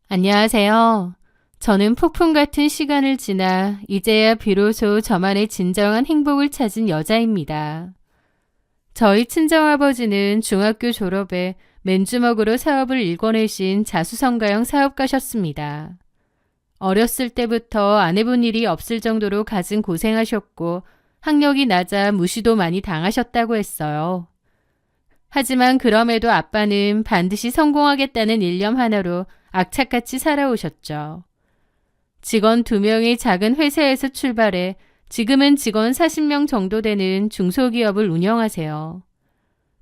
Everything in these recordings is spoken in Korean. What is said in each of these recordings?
안녕하세요. 저는 폭풍 같은 시간을 지나 이제야 비로소 저만의 진정한 행복을 찾은 여자입니다. 저희 친정아버지는 중학교 졸업에 맨주먹으로 사업을 일궈내신 자수성가형 사업가셨습니다. 어렸을 때부터 안 해본 일이 없을 정도로 갖은 고생하셨고 학력이 낮아 무시도 많이 당하셨다고 했어요. 하지만 그럼에도 아빠는 반드시 성공하겠다는 일념 하나로 악착같이 살아오셨죠. 직원 2명의 작은 회사에서 출발해 지금은 직원 40명 정도 되는 중소기업을 운영하세요.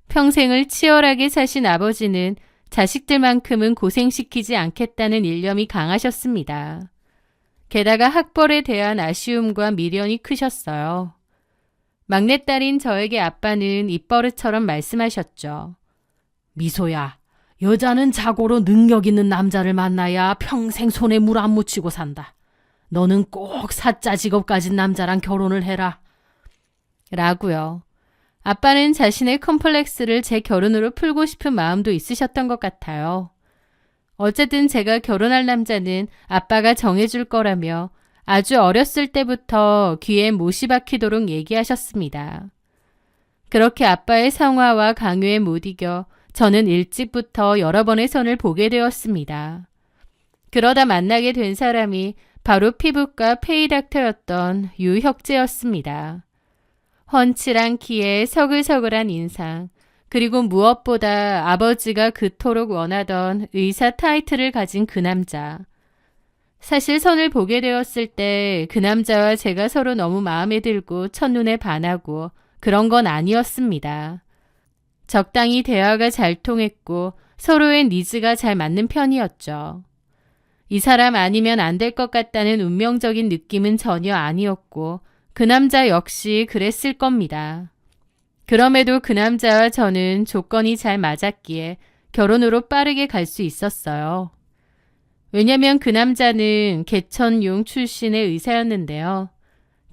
평생을 치열하게 사신 아버지는 자식들만큼은 고생시키지 않겠다는 일념이 강하셨습니다. 게다가 학벌에 대한 아쉬움과 미련이 크셨어요. 막내딸인 저에게 아빠는 입버릇처럼 말씀하셨죠. 미소야, 여자는 자고로 능력 있는 남자를 만나야 평생 손에 물 안 묻히고 산다. 너는 꼭 사짜 직업 가진 남자랑 결혼을 해라. 라고요. 아빠는 자신의 컴플렉스를 제 결혼으로 풀고 싶은 마음도 있으셨던 것 같아요. 어쨌든 제가 결혼할 남자는 아빠가 정해줄 거라며 아주 어렸을 때부터 귀에 못이 박히도록 얘기하셨습니다. 그렇게 아빠의 성화와 강요에 못 이겨 저는 일찍부터 여러 번의 선을 보게 되었습니다. 그러다 만나게 된 사람이 바로 피부과 페이닥터였던 유혁재였습니다. 훤칠한 키에 서글서글한 인상, 그리고 무엇보다 아버지가 그토록 원하던 의사 타이틀을 가진 그 남자. 사실 선을 보게 되었을 때 그 남자와 제가 서로 너무 마음에 들고 첫눈에 반하고 그런 건 아니었습니다. 적당히 대화가 잘 통했고 서로의 니즈가 잘 맞는 편이었죠. 이 사람 아니면 안 될 것 같다는 운명적인 느낌은 전혀 아니었고 그 남자 역시 그랬을 겁니다. 그럼에도 그 남자와 저는 조건이 잘 맞았기에 결혼으로 빠르게 갈 수 있었어요. 왜냐면 그 남자는 개천용 출신의 의사였는데요.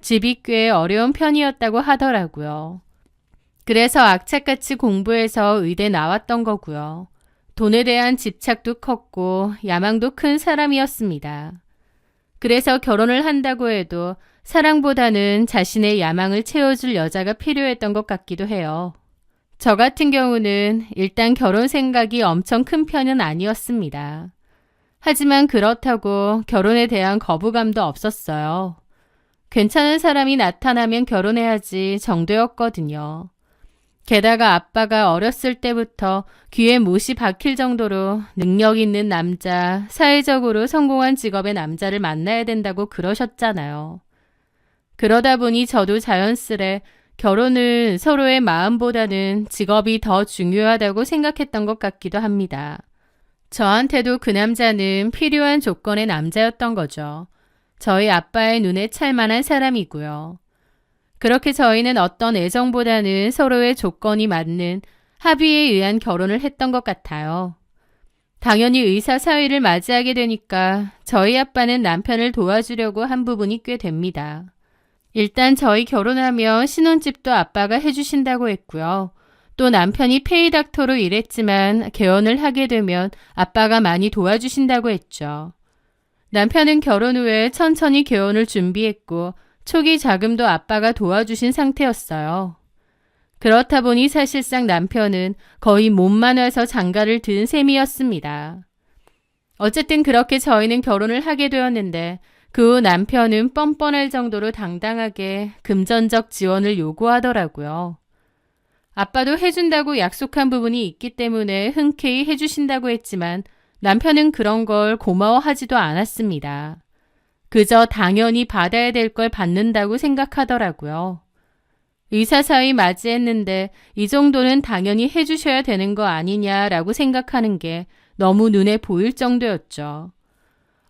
집이 꽤 어려운 편이었다고 하더라고요. 그래서 악착같이 공부해서 의대 나왔던 거고요. 돈에 대한 집착도 컸고 야망도 큰 사람이었습니다. 그래서 결혼을 한다고 해도 사랑보다는 자신의 야망을 채워줄 여자가 필요했던 것 같기도 해요. 저 같은 경우는 일단 결혼 생각이 엄청 큰 편은 아니었습니다. 하지만 그렇다고 결혼에 대한 거부감도 없었어요. 괜찮은 사람이 나타나면 결혼해야지 정도였거든요. 게다가 아빠가 어렸을 때부터 귀에 못이 박힐 정도로 능력 있는 남자, 사회적으로 성공한 직업의 남자를 만나야 된다고 그러셨잖아요. 그러다 보니 저도 자연스레 결혼은 서로의 마음보다는 직업이 더 중요하다고 생각했던 것 같기도 합니다. 저한테도 그 남자는 필요한 조건의 남자였던 거죠. 저희 아빠의 눈에 찰만한 사람이고요. 그렇게 저희는 어떤 애정보다는 서로의 조건이 맞는 합의에 의한 결혼을 했던 것 같아요. 당연히 의사 사위를 맞이하게 되니까 저희 아빠는 남편을 도와주려고 한 부분이 꽤 됩니다. 일단 저희 결혼하면 신혼집도 아빠가 해주신다고 했고요. 또 남편이 페이닥터로 일했지만 개원을 하게 되면 아빠가 많이 도와주신다고 했죠. 남편은 결혼 후에 천천히 개원을 준비했고 초기 자금도 아빠가 도와주신 상태였어요. 그렇다 보니 사실상 남편은 거의 몸만 와서 장가를 든 셈이었습니다. 어쨌든 그렇게 저희는 결혼을 하게 되었는데 그 후 남편은 뻔뻔할 정도로 당당하게 금전적 지원을 요구하더라고요. 아빠도 해준다고 약속한 부분이 있기 때문에 흔쾌히 해주신다고 했지만 남편은 그런 걸 고마워하지도 않았습니다. 그저 당연히 받아야 될 걸 받는다고 생각하더라고요. 의사 사위 맞이했는데 이 정도는 당연히 해주셔야 되는 거 아니냐라고 생각하는 게 너무 눈에 보일 정도였죠.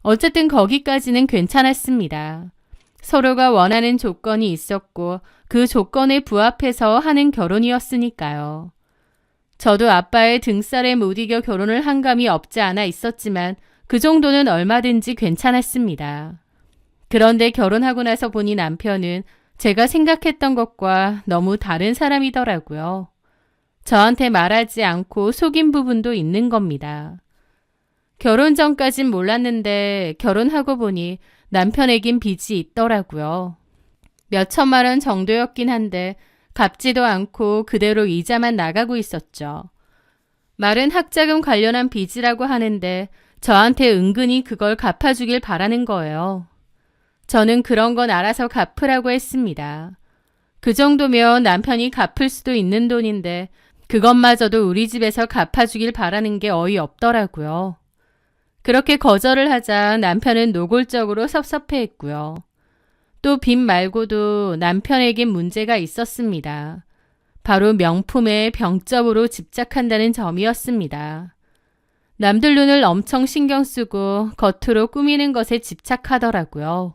어쨌든 거기까지는 괜찮았습니다. 서로가 원하는 조건이 있었고 그 조건에 부합해서 하는 결혼이었으니까요. 저도 아빠의 등살에 못 이겨 결혼을 한 감이 없지 않아 있었지만 그 정도는 얼마든지 괜찮았습니다. 그런데 결혼하고 나서 보니 남편은 제가 생각했던 것과 너무 다른 사람이더라고요. 저한테 말하지 않고 속인 부분도 있는 겁니다. 결혼 전까진 몰랐는데 결혼하고 보니 남편에겐 빚이 있더라고요. 몇 천만 원 정도였긴 한데 갚지도 않고 그대로 이자만 나가고 있었죠. 말은 학자금 관련한 빚이라고 하는데 저한테 은근히 그걸 갚아주길 바라는 거예요. 저는 그런 건 알아서 갚으라고 했습니다. 그 정도면 남편이 갚을 수도 있는 돈인데 그것마저도 우리 집에서 갚아주길 바라는 게 어이없더라고요. 그렇게 거절을 하자 남편은 노골적으로 섭섭해했고요. 또 빚 말고도 남편에겐 문제가 있었습니다. 바로 명품에 병적으로 집착한다는 점이었습니다. 남들 눈을 엄청 신경 쓰고 겉으로 꾸미는 것에 집착하더라고요.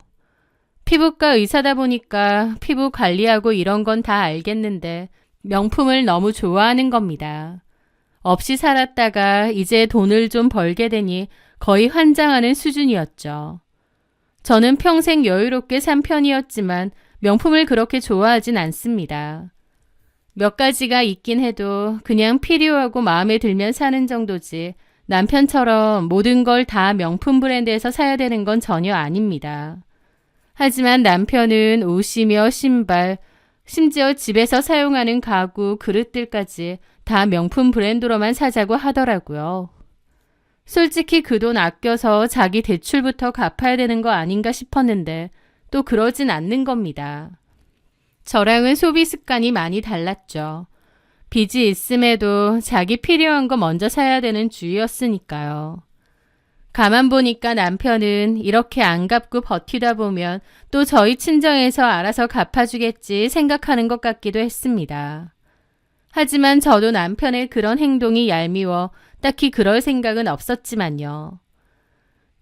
피부과 의사다 보니까 피부 관리하고 이런 건 다 알겠는데 명품을 너무 좋아하는 겁니다. 없이 살았다가 이제 돈을 좀 벌게 되니 거의 환장하는 수준이었죠. 저는 평생 여유롭게 산 편이었지만 명품을 그렇게 좋아하진 않습니다. 몇 가지가 있긴 해도 그냥 필요하고 마음에 들면 사는 정도지 남편처럼 모든 걸 다 명품 브랜드에서 사야 되는 건 전혀 아닙니다. 하지만 남편은 옷이며 신발, 심지어 집에서 사용하는 가구, 그릇들까지 다 명품 브랜드로만 사자고 하더라고요. 솔직히 그 돈 아껴서 자기 대출부터 갚아야 되는 거 아닌가 싶었는데 또 그러진 않는 겁니다. 저랑은 소비 습관이 많이 달랐죠. 빚이 있음에도 자기 필요한 거 먼저 사야 되는 주의였으니까요. 가만 보니까 남편은 이렇게 안 갚고 버티다 보면 또 저희 친정에서 알아서 갚아주겠지 생각하는 것 같기도 했습니다. 하지만 저도 남편의 그런 행동이 얄미워 딱히 그럴 생각은 없었지만요.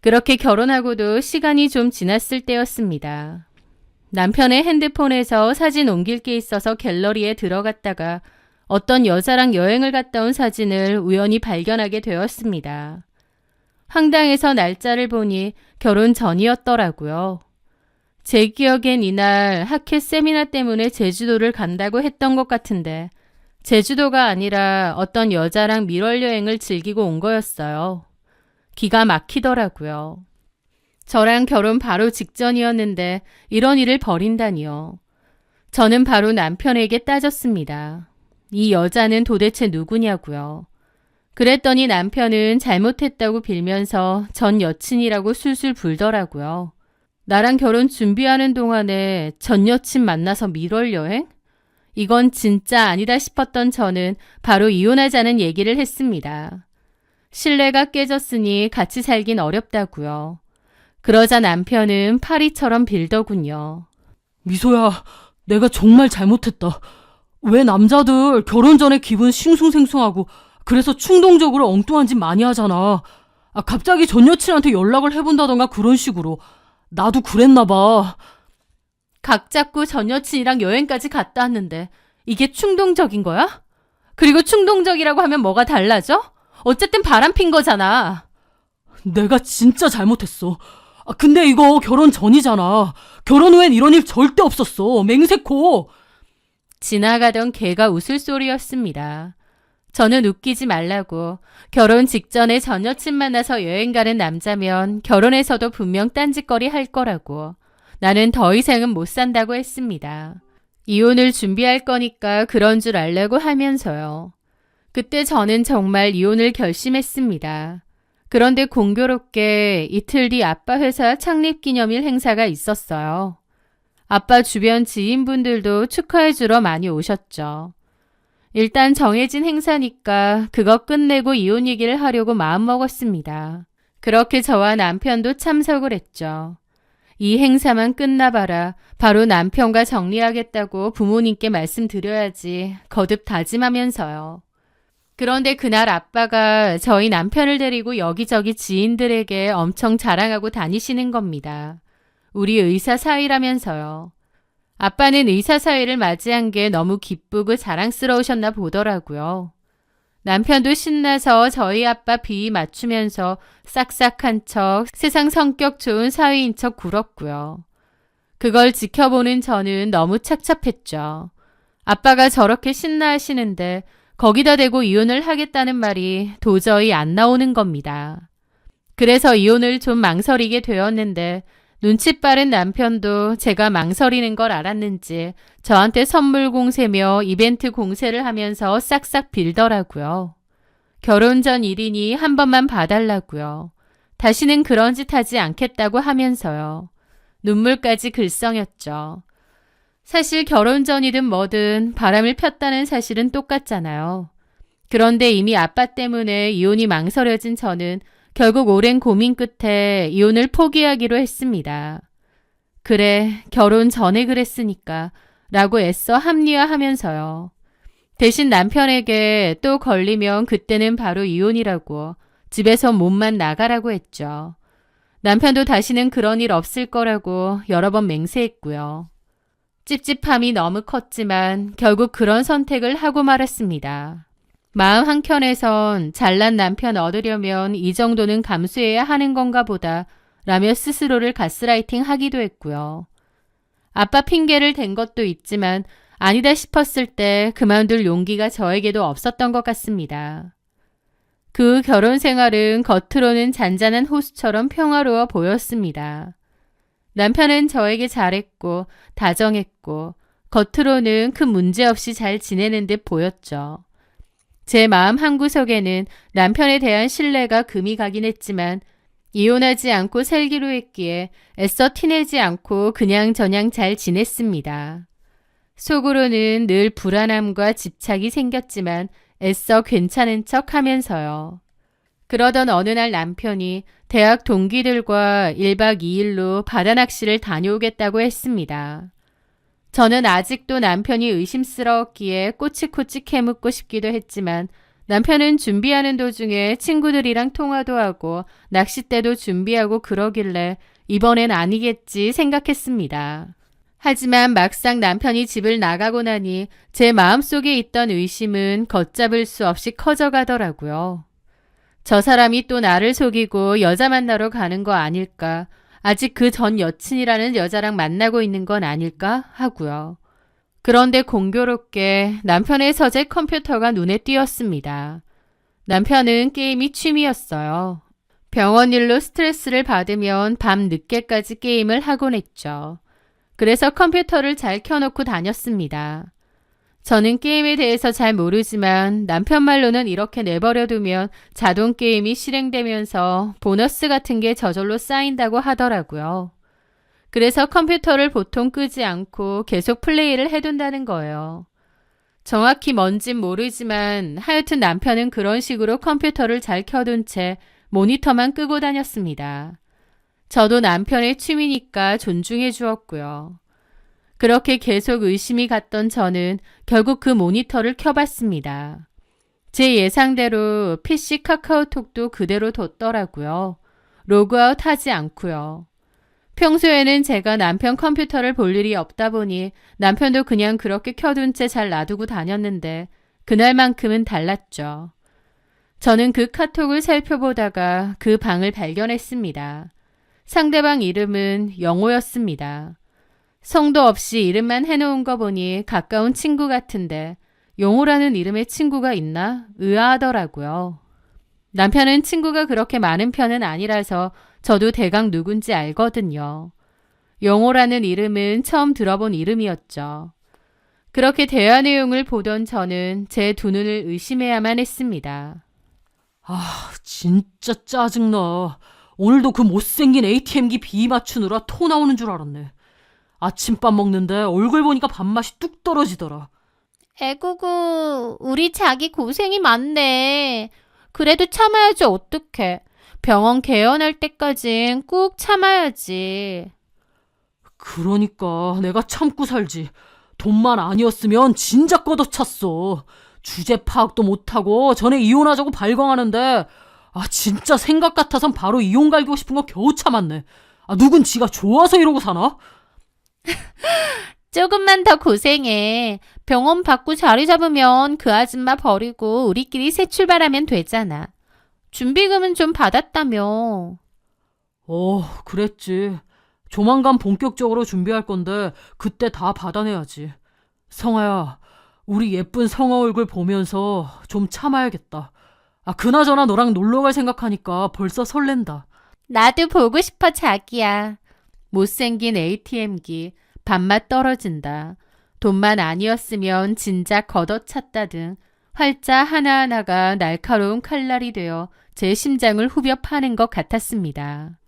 그렇게 결혼하고도 시간이 좀 지났을 때였습니다. 남편의 핸드폰에서 사진 옮길 게 있어서 갤러리에 들어갔다가 어떤 여자랑 여행을 갔다 온 사진을 우연히 발견하게 되었습니다. 황당해서 날짜를 보니 결혼 전이었더라고요. 제 기억엔 이날 학회 세미나 때문에 제주도를 간다고 했던 것 같은데 제주도가 아니라 어떤 여자랑 밀월 여행을 즐기고 온 거였어요. 기가 막히더라고요. 저랑 결혼 바로 직전이었는데 이런 일을 벌인다니요. 저는 바로 남편에게 따졌습니다. 이 여자는 도대체 누구냐고요. 그랬더니 남편은 잘못했다고 빌면서 전 여친이라고 술술 불더라고요. 나랑 결혼 준비하는 동안에 전 여친 만나서 밀월 여행? 이건 진짜 아니다 싶었던 저는 바로 이혼하자는 얘기를 했습니다. 신뢰가 깨졌으니 같이 살긴 어렵다고요. 그러자 남편은 파리처럼 빌더군요. 미소야, 내가 정말 잘못했다. 왜 남자들 결혼 전에 기분 싱숭생숭하고 그래서 충동적으로 엉뚱한 짓 많이 하잖아. 갑자기 전 여친한테 연락을 해본다던가 그런 식으로. 나도 그랬나 봐. 각 잡고 전 여친이랑 여행까지 갔다 왔는데 이게 충동적인 거야? 그리고 충동적이라고 하면 뭐가 달라져? 어쨌든 바람핀 거잖아. 내가 진짜 잘못했어. 근데 이거 결혼 전이잖아. 결혼 후엔 이런 일 절대 없었어. 맹세코. 지나가던 개가 웃을 소리였습니다. 저는 웃기지 말라고 결혼 직전에 전 여친 만나서 여행 가는 남자면 결혼해서도 분명 딴짓거리 할 거라고 나는 더 이상은 못 산다고 했습니다. 이혼을 준비할 거니까 그런 줄 알라고 하면서요. 그때 저는 정말 이혼을 결심했습니다. 그런데 공교롭게 이틀 뒤 아빠 회사 창립기념일 행사가 있었어요. 아빠 주변 지인분들도 축하해주러 많이 오셨죠. 일단 정해진 행사니까 그거 끝내고 이혼 얘기를 하려고 마음먹었습니다. 그렇게 저와 남편도 참석을 했죠. 이 행사만 끝나봐라 바로 남편과 정리하겠다고 부모님께 말씀드려야지 거듭 다짐하면서요. 그런데 그날 아빠가 저희 남편을 데리고 여기저기 지인들에게 엄청 자랑하고 다니시는 겁니다. 우리 의사 사위라면서요. 아빠는 의사 사위를 맞이한 게 너무 기쁘고 자랑스러우셨나 보더라고요. 남편도 신나서 저희 아빠 비위 맞추면서 싹싹한 척 세상 성격 좋은 사위인 척 굴었고요. 그걸 지켜보는 저는 너무 착잡했죠. 아빠가 저렇게 신나하시는데 거기다 대고 이혼을 하겠다는 말이 도저히 안 나오는 겁니다. 그래서 이혼을 좀 망설이게 되었는데 눈치 빠른 남편도 제가 망설이는 걸 알았는지 저한테 선물 공세며 이벤트 공세를 하면서 싹싹 빌더라고요. 결혼 전 일이니 한 번만 봐달라고요. 다시는 그런 짓 하지 않겠다고 하면서요. 눈물까지 글썽였죠. 사실 결혼 전이든 뭐든 바람을 폈다는 사실은 똑같잖아요. 그런데 이미 아빠 때문에 이혼이 망설여진 저는 결국 오랜 고민 끝에 이혼을 포기하기로 했습니다. 그래, 결혼 전에 그랬으니까 라고 애써 합리화하면서요. 대신 남편에게 또 걸리면 그때는 바로 이혼이라고 집에서 몸만 나가라고 했죠. 남편도 다시는 그런 일 없을 거라고 여러 번 맹세했고요. 찝찝함이 너무 컸지만 결국 그런 선택을 하고 말았습니다. 마음 한켠에선 잘난 남편 얻으려면 이 정도는 감수해야 하는 건가 보다 라며 스스로를 가스라이팅 하기도 했고요. 아빠 핑계를 댄 것도 있지만 아니다 싶었을 때 그만둘 용기가 저에게도 없었던 것 같습니다. 그 결혼 생활은 겉으로는 잔잔한 호수처럼 평화로워 보였습니다. 남편은 저에게 잘했고 다정했고 겉으로는 큰 문제 없이 잘 지내는 듯 보였죠. 제 마음 한구석에는 남편에 대한 신뢰가 금이 가긴 했지만 이혼하지 않고 살기로 했기에 애써 티내지 않고 그냥저냥 잘 지냈습니다. 속으로는 늘 불안함과 집착이 생겼지만 애써 괜찮은 척 하면서요. 그러던 어느 날 남편이 대학 동기들과 1박 2일로 바다 낚시를 다녀오겠다고 했습니다. 저는 아직도 남편이 의심스러웠기에 꼬치꼬치 캐묻고 싶기도 했지만 남편은 준비하는 도중에 친구들이랑 통화도 하고 낚싯대도 준비하고 그러길래 이번엔 아니겠지 생각했습니다. 하지만 막상 남편이 집을 나가고 나니 제 마음속에 있던 의심은 걷잡을 수 없이 커져가더라고요. 저 사람이 또 나를 속이고 여자 만나러 가는 거 아닐까? 아직 그 전 여친이라는 여자랑 만나고 있는 건 아닐까? 하고요. 그런데 공교롭게 남편의 서재 컴퓨터가 눈에 띄었습니다. 남편은 게임이 취미였어요. 병원 일로 스트레스를 받으면 밤 늦게까지 게임을 하곤 했죠. 그래서 컴퓨터를 잘 켜놓고 다녔습니다. 저는 게임에 대해서 잘 모르지만 남편 말로는 이렇게 내버려두면 자동 게임이 실행되면서 보너스 같은 게 저절로 쌓인다고 하더라고요. 그래서 컴퓨터를 보통 끄지 않고 계속 플레이를 해둔다는 거예요. 정확히 뭔진 모르지만 하여튼 남편은 그런 식으로 컴퓨터를 잘 켜둔 채 모니터만 끄고 다녔습니다. 저도 남편의 취미니까 존중해 주었고요. 그렇게 계속 의심이 갔던 저는 결국 그 모니터를 켜봤습니다. 제 예상대로 PC 카카오톡도 그대로 뒀더라고요. 로그아웃 하지 않고요. 평소에는 제가 남편 컴퓨터를 볼 일이 없다 보니 남편도 그냥 그렇게 켜둔 채 잘 놔두고 다녔는데 그날만큼은 달랐죠. 저는 그 카톡을 살펴보다가 그 방을 발견했습니다. 상대방 이름은 영호였습니다. 성도 없이 이름만 해놓은 거 보니 가까운 친구 같은데 영호라는 이름의 친구가 있나 의아하더라고요. 남편은 친구가 그렇게 많은 편은 아니라서 저도 대강 누군지 알거든요. 영호라는 이름은 처음 들어본 이름이었죠. 그렇게 대화 내용을 보던 저는 제 두 눈을 의심해야만 했습니다. 진짜 짜증나. 오늘도 그 못생긴 ATM기 비 맞추느라 토 나오는 줄 알았네. 아침밥 먹는데 얼굴 보니까 밥맛이 뚝 떨어지더라. 에구구, 우리 자기 고생이 많네. 그래도 참아야지 어떡해. 병원 개원할 때까진 꾹 참아야지. 그러니까 내가 참고 살지. 돈만 아니었으면 진작 걷어찼어. 주제 파악도 못하고 전에 이혼하자고 발광하는데 진짜 생각 같아선 바로 이혼 갈기고 싶은 거 겨우 참았네. 누군 지가 좋아서 이러고 사나? 조금만 더 고생해. 병원 받고 자리 잡으면 그 아줌마 버리고 우리끼리 새 출발하면 되잖아. 준비금은 좀 받았다며. 그랬지. 조만간 본격적으로 준비할 건데 그때 다 받아내야지. 성아야, 우리 예쁜 성아 얼굴 보면서 좀 참아야겠다. 그나저나 너랑 놀러 갈 생각하니까 벌써 설렌다. 나도 보고 싶어, 자기야. 못생긴 ATM기, 밥맛 떨어진다. 돈만 아니었으면 진작 걷어찼다 등 활자 하나하나가 날카로운 칼날이 되어 제 심장을 후벼 파는 것 같았습니다.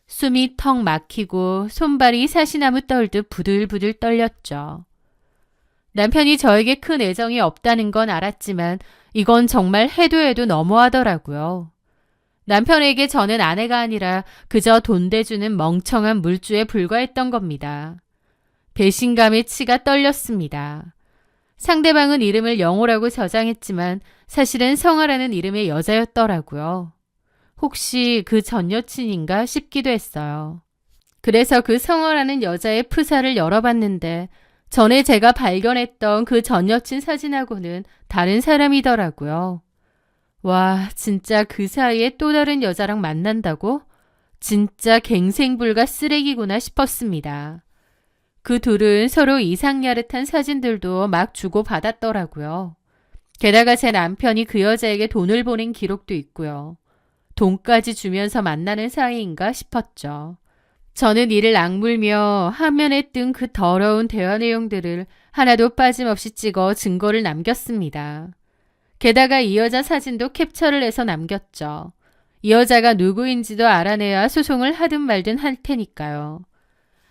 숨이 턱 막히고 손발이 사시나무 떨듯 부들부들 떨렸죠. 남편이 저에게 큰 애정이 없다는 건 알았지만 이건 정말 해도 해도 너무하더라고요. 남편에게 저는 아내가 아니라 그저 돈 대주는 멍청한 물주에 불과했던 겁니다. 배신감에 치가 떨렸습니다. 상대방은 이름을 영호라고 저장했지만 사실은 성아라는 이름의 여자였더라고요. 혹시 그 전 여친인가 싶기도 했어요. 그래서 그 성아라는 여자의 프사를 열어봤는데 전에 제가 발견했던 그 전 여친 사진하고는 다른 사람이더라고요. 와, 진짜 그 사이에 또 다른 여자랑 만난다고? 진짜 갱생불가 쓰레기구나 싶었습니다. 그 둘은 서로 이상야릇한 사진들도 막 주고받았더라고요. 게다가 제 남편이 그 여자에게 돈을 보낸 기록도 있고요. 돈까지 주면서 만나는 사이인가 싶었죠. 저는 이를 악물며 화면에 뜬 그 더러운 대화 내용들을 하나도 빠짐없이 찍어 증거를 남겼습니다. 게다가 이 여자 사진도 캡처를 해서 남겼죠. 이 여자가 누구인지도 알아내야 소송을 하든 말든 할 테니까요.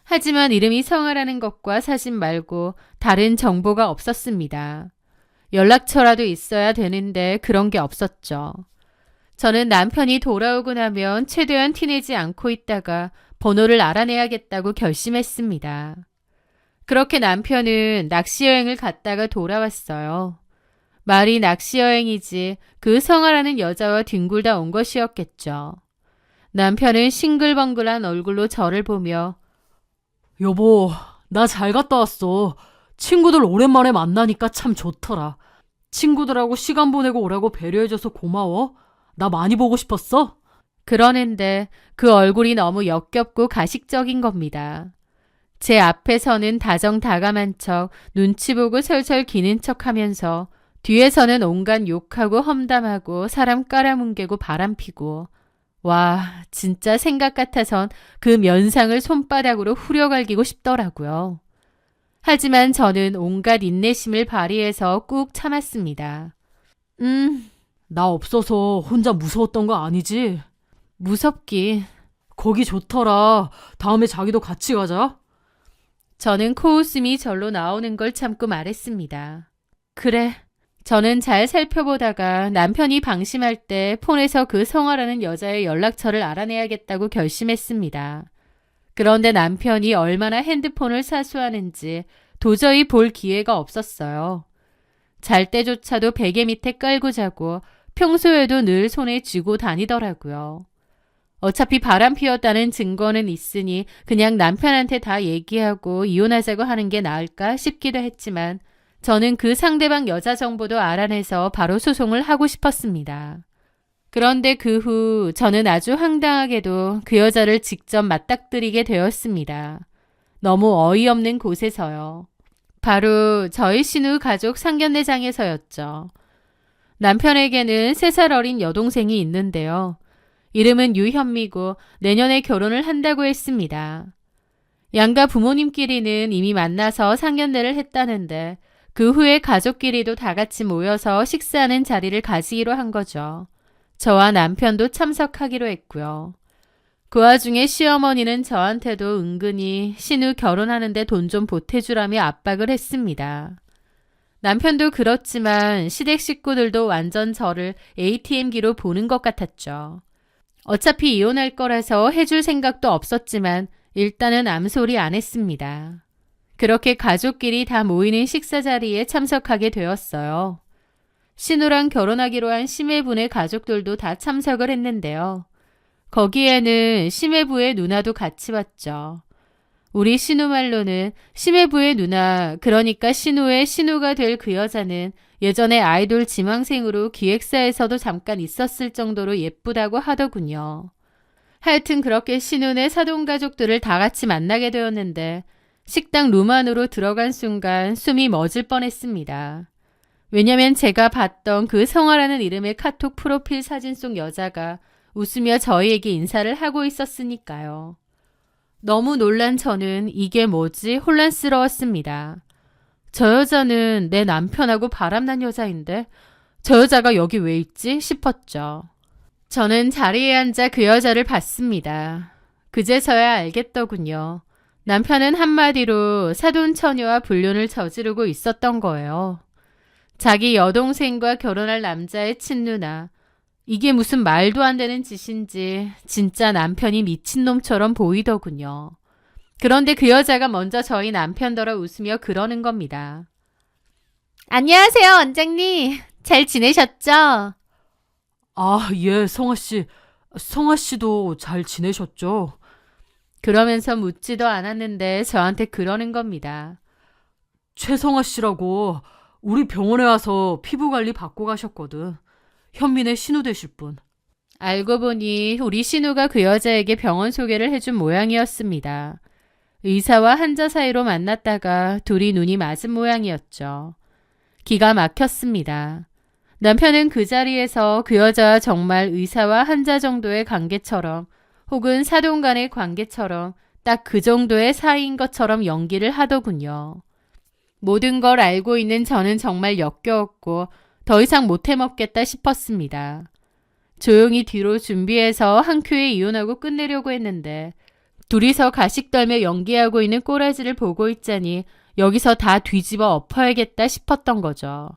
하지만 이름이 성아라는 것과 사진 말고 다른 정보가 없었습니다. 연락처라도 있어야 되는데 그런 게 없었죠. 저는 남편이 돌아오고 나면 최대한 티내지 않고 있다가 번호를 알아내야겠다고 결심했습니다. 그렇게 남편은 낚시 여행을 갔다가 돌아왔어요. 말이 낚시 여행이지 그 성아라는 여자와 뒹굴다 온 것이었겠죠. 남편은 싱글벙글한 얼굴로 저를 보며 여보, 나 잘 갔다 왔어. 친구들 오랜만에 만나니까 참 좋더라. 친구들하고 시간 보내고 오라고 배려해줘서 고마워. 나 많이 보고 싶었어? 그러는데 그 얼굴이 너무 역겹고 가식적인 겁니다. 제 앞에서는 다정다감한 척 눈치 보고 설설 기는 척 하면서 뒤에서는 온갖 욕하고 험담하고 사람 깔아뭉개고 바람피고 와, 진짜 생각 같아선 그 면상을 손바닥으로 후려갈기고 싶더라고요. 하지만 저는 온갖 인내심을 발휘해서 꾹 참았습니다. 나 없어서 혼자 무서웠던 거 아니지? 무섭기. 거기 좋더라. 다음에 자기도 같이 가자. 저는 코웃음이 절로 나오는 걸 참고 말했습니다. 그래. 저는 잘 살펴보다가 남편이 방심할 때 폰에서 그 성아라는 여자의 연락처를 알아내야겠다고 결심했습니다. 그런데 남편이 얼마나 핸드폰을 사수하는지 도저히 볼 기회가 없었어요. 잘 때조차도 베개 밑에 깔고 자고 평소에도 늘 손에 쥐고 다니더라고요. 어차피 바람 피웠다는 증거는 있으니 그냥 남편한테 다 얘기하고 이혼하자고 하는 게 나을까 싶기도 했지만 저는 그 상대방 여자 정보도 알아내서 바로 소송을 하고 싶었습니다. 그런데 그 후 저는 아주 황당하게도 그 여자를 직접 맞닥뜨리게 되었습니다. 너무 어이없는 곳에서요. 바로 저희 신우 가족 상견례장에서였죠. 남편에게는 3살 어린 여동생이 있는데요. 이름은 유현미고 내년에 결혼을 한다고 했습니다. 양가 부모님끼리는 이미 만나서 상견례를 했다는데 그 후에 가족끼리도 다 같이 모여서 식사하는 자리를 가지기로 한 거죠. 저와 남편도 참석하기로 했고요. 그 와중에 시어머니는 저한테도 은근히 신우 결혼하는데 돈 좀 보태주라며 압박을 했습니다. 남편도 그렇지만 시댁 식구들도 완전 저를 ATM기로 보는 것 같았죠. 어차피 이혼할 거라서 해줄 생각도 없었지만 일단은 암소리 안 했습니다. 그렇게 가족끼리 다 모이는 식사 자리에 참석하게 되었어요. 신우랑 결혼하기로 한 심해분의 가족들도 다 참석을 했는데요. 거기에는 심해부의 누나도 같이 왔죠. 우리 신우 말로는 심해부의 누나, 그러니까 신우의 신우가 될 그 여자는 예전에 아이돌 지망생으로 기획사에서도 잠깐 있었을 정도로 예쁘다고 하더군요. 하여튼 그렇게 신우네 사돈가족들을 다 같이 만나게 되었는데 식당 룸 안으로 들어간 순간 숨이 멎을 뻔했습니다. 왜냐면 제가 봤던 그 성화라는 이름의 카톡 프로필 사진 속 여자가 웃으며 저희에게 인사를 하고 있었으니까요. 너무 놀란 저는 이게 뭐지 혼란스러웠습니다. 저 여자는 내 남편하고 바람난 여자인데 저 여자가 여기 왜 있지 싶었죠. 저는 자리에 앉아 그 여자를 봤습니다. 그제서야 알겠더군요. 남편은 한마디로 사돈처녀와 불륜을 저지르고 있었던 거예요. 자기 여동생과 결혼할 남자의 친누나. 이게 무슨 말도 안 되는 짓인지 진짜 남편이 미친놈처럼 보이더군요. 그런데 그 여자가 먼저 저희 남편더러 웃으며 그러는 겁니다. 안녕하세요, 원장님. 잘 지내셨죠? 아, 예, 성아 씨. 성아 씨도 잘 지내셨죠? 그러면서 묻지도 않았는데 저한테 그러는 겁니다. 최성아 씨라고 우리 병원에 와서 피부 관리 받고 가셨거든. 현민의 신우 되실 분. 알고 보니 우리 신우가 그 여자에게 병원 소개를 해준 모양이었습니다. 의사와 환자 사이로 만났다가 둘이 눈이 맞은 모양이었죠. 기가 막혔습니다. 남편은 그 자리에서 그 여자와 정말 의사와 환자 정도의 관계처럼 혹은 사돈 간의 관계처럼 딱 그 정도의 사이인 것처럼 연기를 하더군요. 모든 걸 알고 있는 저는 정말 역겨웠고 더 이상 못 해먹겠다 싶었습니다. 조용히 뒤로 준비해서 한 큐에 이혼하고 끝내려고 했는데 둘이서 가식 떨며 연기하고 있는 꼬라지를 보고 있자니 여기서 다 뒤집어 엎어야겠다 싶었던 거죠.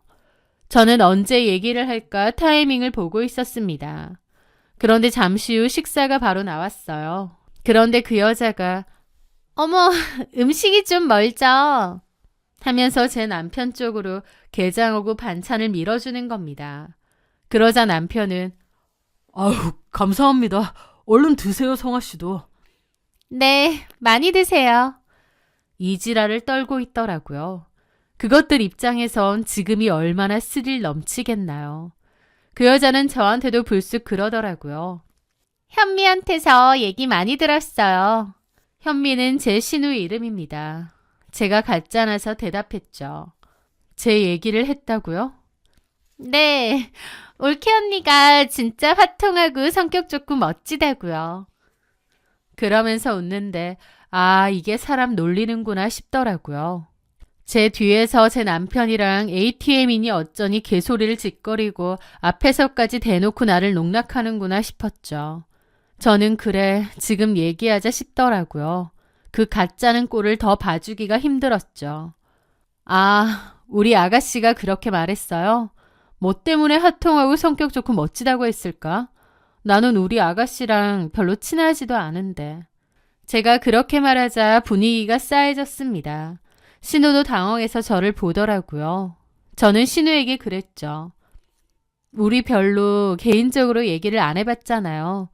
저는 언제 얘기를 할까 타이밍을 보고 있었습니다. 그런데 잠시 후 식사가 바로 나왔어요. 그런데 그 여자가 어머, 음식이 좀 멀죠? 하면서 제 남편 쪽으로 게장하고 반찬을 밀어주는 겁니다. 그러자 남편은 아유, 감사합니다. 얼른 드세요, 성아 씨도. 네, 많이 드세요. 이 지랄을 떨고 있더라고요. 그것들 입장에선 지금이 얼마나 스릴 넘치겠나요. 그 여자는 저한테도 불쑥 그러더라고요. 현미한테서 얘기 많이 들었어요. 현미는 제 신우 이름입니다. 제가 가짜나서 대답했죠. 제 얘기를 했다고요? 네, 올케 언니가 진짜 화통하고 성격 좋고 멋지다고요. 그러면서 웃는데 아, 이게 사람 놀리는구나 싶더라고요. 제 뒤에서 제 남편이랑 ATM이니 어쩌니 개소리를 짓거리고 앞에서까지 대놓고 나를 농락하는구나 싶었죠. 저는 그래, 지금 얘기하자 싶더라고요. 그 가짜는 꼴을 더 봐주기가 힘들었죠. 아, 우리 아가씨가 그렇게 말했어요? 뭐 때문에 화통하고 성격 좋고 멋지다고 했을까? 나는 우리 아가씨랑 별로 친하지도 않은데. 제가 그렇게 말하자 분위기가 싸해졌습니다. 신우도 당황해서 저를 보더라고요. 저는 신우에게 그랬죠. 우리 별로 개인적으로 얘기를 안 해봤잖아요.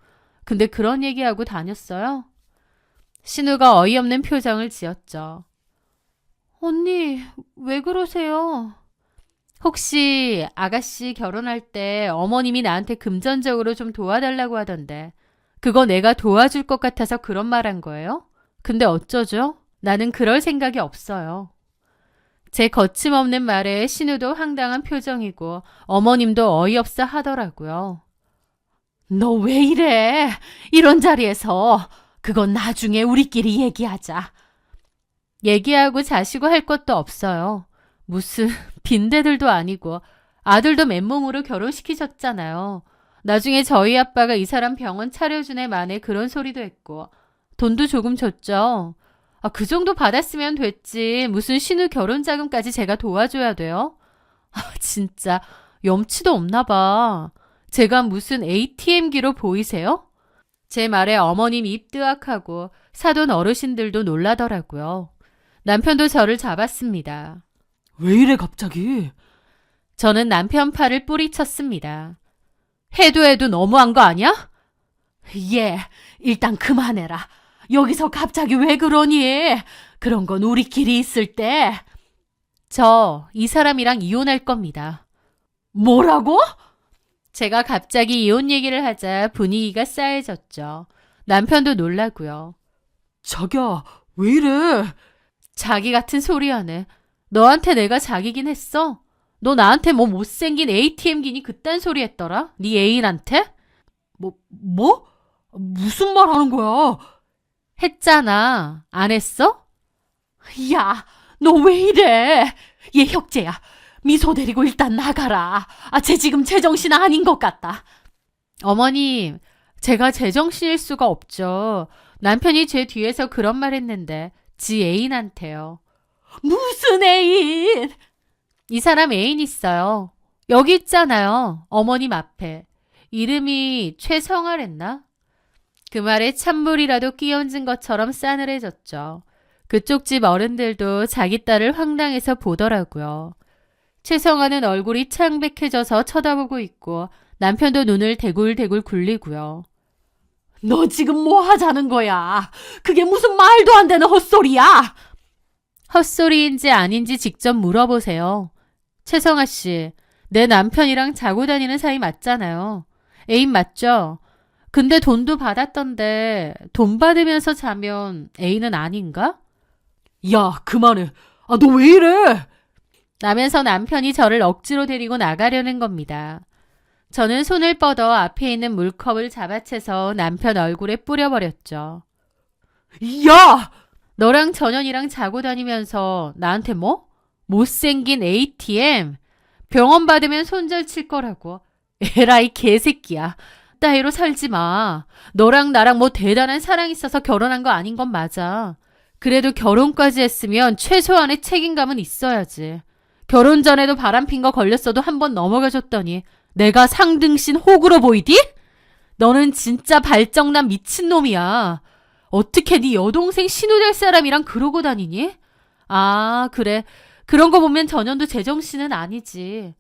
근데 그런 얘기하고 다녔어요? 신우가 어이없는 표정을 지었죠. 언니, 왜 그러세요? 혹시 아가씨 결혼할 때 어머님이 나한테 금전적으로 좀 도와달라고 하던데 그거 내가 도와줄 것 같아서 그런 말 한 거예요? 근데 어쩌죠? 나는 그럴 생각이 없어요. 제 거침없는 말에 신우도 황당한 표정이고 어머님도 어이없어 하더라고요. 너 왜 이래? 이런 자리에서. 그건 나중에 우리끼리 얘기하자. 얘기하고 자시고 할 것도 없어요. 무슨 빈대들도 아니고 아들도 맨몸으로 결혼시키셨잖아요. 나중에 저희 아빠가 이 사람 병원 차려주네 만에 그런 소리도 했고 돈도 조금 줬죠. 아, 그 정도 받았으면 됐지. 무슨 신우 결혼 자금까지 제가 도와줘야 돼요? 아, 진짜 염치도 없나 봐. 제가 무슨 ATM기로 보이세요? 제 말에 어머님 입 뜨악하고 사돈 어르신들도 놀라더라고요. 남편도 저를 잡았습니다. 왜 이래, 갑자기? 저는 남편 팔을 뿌리쳤습니다. 해도 너무한 거 아니야? 예, 일단 그만해라. 여기서 갑자기 왜 그러니? 그런 건 우리끼리 있을 때. 저 이 사람이랑 이혼할 겁니다. 뭐라고? 제가 갑자기 이혼 얘기를 하자 분위기가 싸해졌죠. 남편도 놀라고요. 자기야, 왜 이래? 자기 같은 소리 하네. 너한테 내가 자기긴 했어? 너 나한테 뭐 못생긴 ATM기니 그딴 소리 했더라? 네 애인한테? 뭐? 무슨 말 하는 거야? 했잖아. 안 했어? 야, 너 왜 이래? 얘 혁재야. 미소 데리고 일단 나가라. 쟤 지금 제정신 아닌 것 같다. 어머님, 제가 제정신일 수가 없죠. 남편이 제 뒤에서 그런 말 했는데 지 애인한테요. 무슨 애인? 이 사람 애인 있어요. 여기 있잖아요. 어머님 앞에. 이름이 최성아랬나? 그 말에 찬물이라도 끼얹은 것처럼 싸늘해졌죠. 그쪽 집 어른들도 자기 딸을 황당해서 보더라고요. 최성아는 얼굴이 창백해져서 쳐다보고 있고 남편도 눈을 대굴대굴 굴리고요. 너 지금 뭐 하자는 거야? 그게 무슨 말도 안 되는 헛소리야? 헛소리인지 아닌지 직접 물어보세요. 최성아 씨, 내 남편이랑 자고 다니는 사이 맞잖아요. 애인 맞죠? 근데 돈도 받았던데 돈 받으면서 자면 애인은 아닌가? 야, 그만해. 너 왜 이래? 라면서 남편이 저를 억지로 데리고 나가려는 겁니다. 저는 손을 뻗어 앞에 있는 물컵을 잡아채서 남편 얼굴에 뿌려버렸죠. 야! 너랑 전현이랑 자고 다니면서 나한테 뭐? 못생긴 ATM? 병원 받으면 손절 칠 거라고. 에라이 개새끼야. 따위로 살지 마. 너랑 나랑 뭐 대단한 사랑 있어서 결혼한 거 아닌 건 맞아. 그래도 결혼까지 했으면 최소한의 책임감은 있어야지. 결혼 전에도 바람핀 거 걸렸어도 한 번 넘어가줬더니 내가 상등신 호구로 보이디? 너는 진짜 발정난 미친놈이야. 어떻게 네 여동생 신우될 사람이랑 그러고 다니니? 아, 그래. 그런 거 보면 전현도 제정신은 아니지.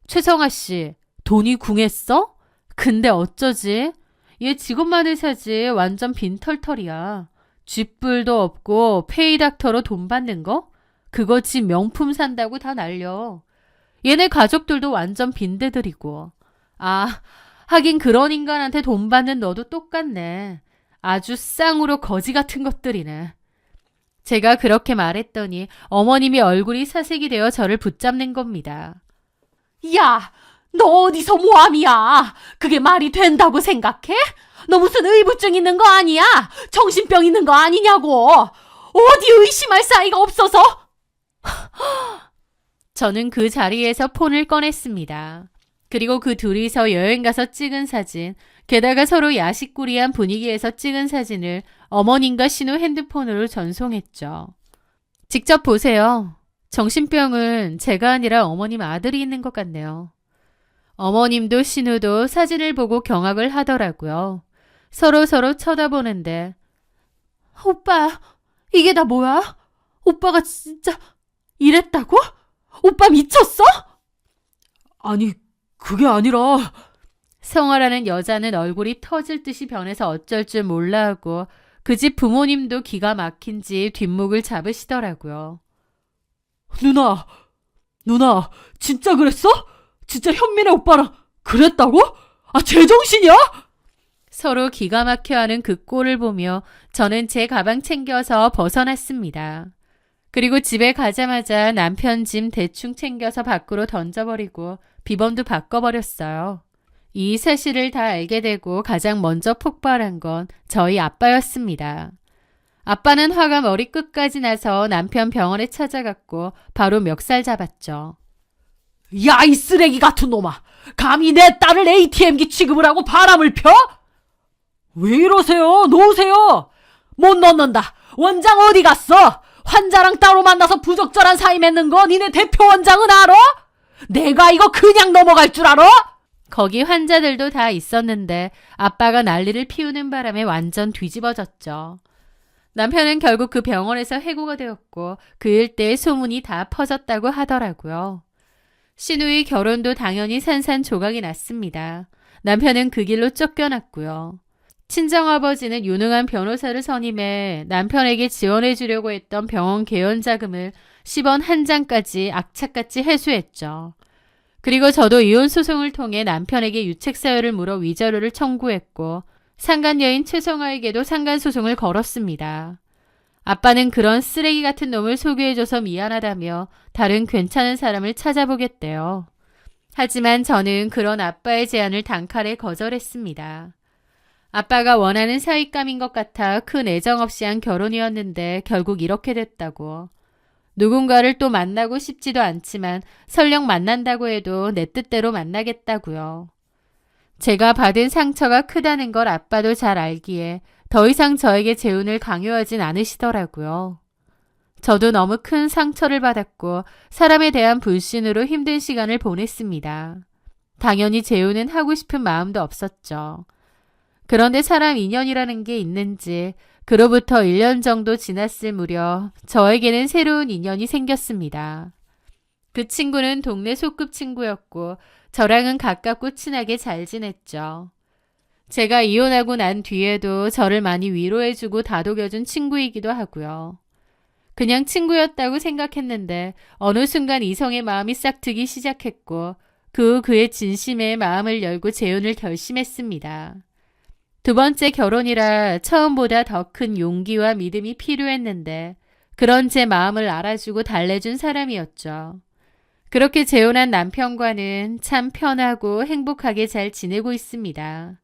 최성아 씨, 돈이 궁했어? 근데 어쩌지? 얘 직업만을 사지 완전 빈털털이야. 쥐뿔도 없고 페이닥터로 돈 받는 거? 그거 지 명품 산다고 다 날려. 얘네 가족들도 완전 빈대들이고. 아, 하긴 그런 인간한테 돈 받는 너도 똑같네. 아주 쌍으로 거지 같은 것들이네. 제가 그렇게 말했더니 어머님이 얼굴이 사색이 되어 저를 붙잡는 겁니다. 야, 너 어디서 모함이야? 그게 말이 된다고 생각해? 너 무슨 의부증 있는 거 아니야? 정신병 있는 거 아니냐고. 어디 의심할 사이가 없어서? 저는 그 자리에서 폰을 꺼냈습니다. 그리고 그 둘이서 여행 가서 찍은 사진, 게다가 서로 야식꾸리한 분위기에서 찍은 사진을 어머님과 신우 핸드폰으로 전송했죠. 직접 보세요. 정신병은 제가 아니라 어머님 아들이 있는 것 같네요. 어머님도 신우도 사진을 보고 경악을 하더라고요. 서로 쳐다보는데 오빠, 이게 다 뭐야? 오빠가 진짜 이랬다고? 오빠 미쳤어? 아니, 그게 아니라 성화라는 여자는 얼굴이 터질 듯이 변해서 어쩔 줄 몰라 하고 그 집 부모님도 기가 막힌지 뒷목을 잡으시더라고요. 누나, 진짜 그랬어? 진짜 현민의 오빠랑 그랬다고? 제정신이야? 서로 기가 막혀하는 그 꼴을 보며 저는 제 가방 챙겨서 벗어났습니다. 그리고 집에 가자마자 남편 짐 대충 챙겨서 밖으로 던져버리고 비번도 바꿔버렸어요. 이 사실을 다 알게 되고 가장 먼저 폭발한 건 저희 아빠였습니다. 아빠는 화가 머리끝까지 나서 남편 병원에 찾아갔고 바로 멱살 잡았죠. 야, 이 쓰레기 같은 놈아. 감히 내 딸을 ATM기 취급을 하고 바람을 펴? 왜 이러세요? 놓으세요. 못 넣는다. 원장 어디 갔어? 환자랑 따로 만나서 부적절한 사이 맺는 거 니네 대표 원장은 알아? 내가 이거 그냥 넘어갈 줄 알아? 거기 환자들도 다 있었는데 아빠가 난리를 피우는 바람에 완전 뒤집어졌죠. 남편은 결국 그 병원에서 해고가 되었고 그 일대의 소문이 다 퍼졌다고 하더라고요. 신우의 결혼도 당연히 산산조각이 났습니다. 남편은 그 길로 쫓겨났고요. 친정아버지는 유능한 변호사를 선임해 남편에게 지원해 주려고 했던 병원 개원 자금을 10원 한 장까지 악착같이 회수했죠. 그리고 저도 이혼 소송을 통해 남편에게 유책 사유를 물어 위자료를 청구했고 상간 여인 최성아에게도 상간 소송을 걸었습니다. 아빠는 그런 쓰레기 같은 놈을 소개해줘서 미안하다며 다른 괜찮은 사람을 찾아보겠대요. 하지만 저는 그런 아빠의 제안을 단칼에 거절했습니다. 아빠가 원하는 사윗감인 것 같아 큰 애정 없이 한 결혼이었는데 결국 이렇게 됐다고. 누군가를 또 만나고 싶지도 않지만 설령 만난다고 해도 내 뜻대로 만나겠다고요. 제가 받은 상처가 크다는 걸 아빠도 잘 알기에 더 이상 저에게 재혼을 강요하진 않으시더라고요. 저도 너무 큰 상처를 받았고 사람에 대한 불신으로 힘든 시간을 보냈습니다. 당연히 재혼은 하고 싶은 마음도 없었죠. 그런데 사람 인연이라는 게 있는지 그로부터 1년 정도 지났을 무렵 저에게는 새로운 인연이 생겼습니다. 그 친구는 동네 소꿉친구였고 저랑은 가깝고 친하게 잘 지냈죠. 제가 이혼하고 난 뒤에도 저를 많이 위로해주고 다독여준 친구이기도 하고요. 그냥 친구였다고 생각했는데 어느 순간 이성의 마음이 싹 트기 시작했고 그 후 그의 진심에 마음을 열고 재혼을 결심했습니다. 두 번째 결혼이라 처음보다 더 큰 용기와 믿음이 필요했는데 그런 제 마음을 알아주고 달래준 사람이었죠. 그렇게 재혼한 남편과는 참 편하고 행복하게 잘 지내고 있습니다.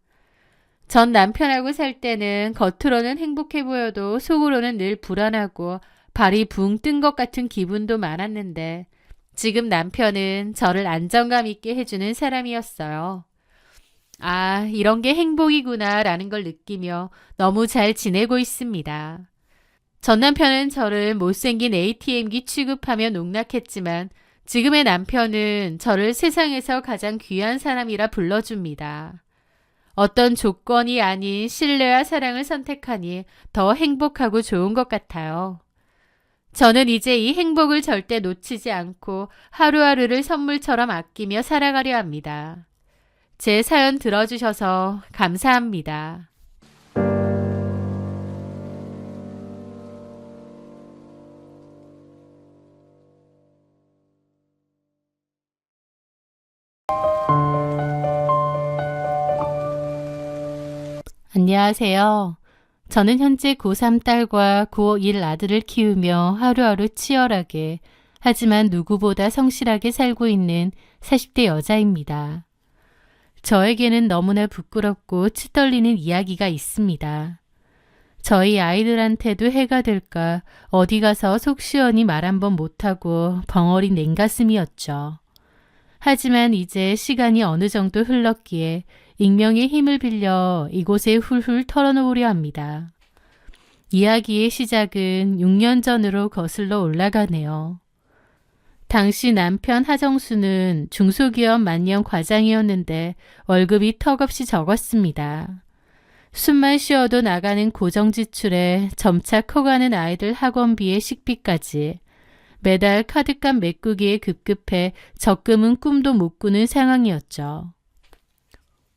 전 남편하고 살 때는 겉으로는 행복해 보여도 속으로는 늘 불안하고 발이 붕 뜬 것 같은 기분도 많았는데 지금 남편은 저를 안정감 있게 해주는 사람이었어요. 아, 이런 게 행복이구나 라는 걸 느끼며 너무 잘 지내고 있습니다. 전 남편은 저를 못생긴 ATM기 취급하며 농락했지만 지금의 남편은 저를 세상에서 가장 귀한 사람이라 불러줍니다. 어떤 조건이 아닌 신뢰와 사랑을 선택하니 더 행복하고 좋은 것 같아요. 저는 이제 이 행복을 절대 놓치지 않고 하루하루를 선물처럼 아끼며 살아가려 합니다. 제 사연 들어주셔서 감사합니다. 안녕하세요. 저는 현재 고3 딸과 고1 아들을 키우며 하루하루 치열하게 하지만 누구보다 성실하게 살고 있는 40대 여자입니다. 저에게는 너무나 부끄럽고 치떨리는 이야기가 있습니다. 저희 아이들한테도 해가 될까 어디 가서 속 시원히 말 한 번 못하고 벙어린 냉가슴이었죠. 하지만 이제 시간이 어느 정도 흘렀기에 익명의 힘을 빌려 이곳에 훌훌 털어놓으려 합니다. 이야기의 시작은 6년 전으로 거슬러 올라가네요. 당시 남편 하정수는 중소기업 만년 과장이었는데 월급이 턱없이 적었습니다. 숨만 쉬어도 나가는 고정 지출에 점차 커가는 아이들 학원비에 식비까지 매달 카드값 메꾸기에 급급해 적금은 꿈도 못 꾸는 상황이었죠.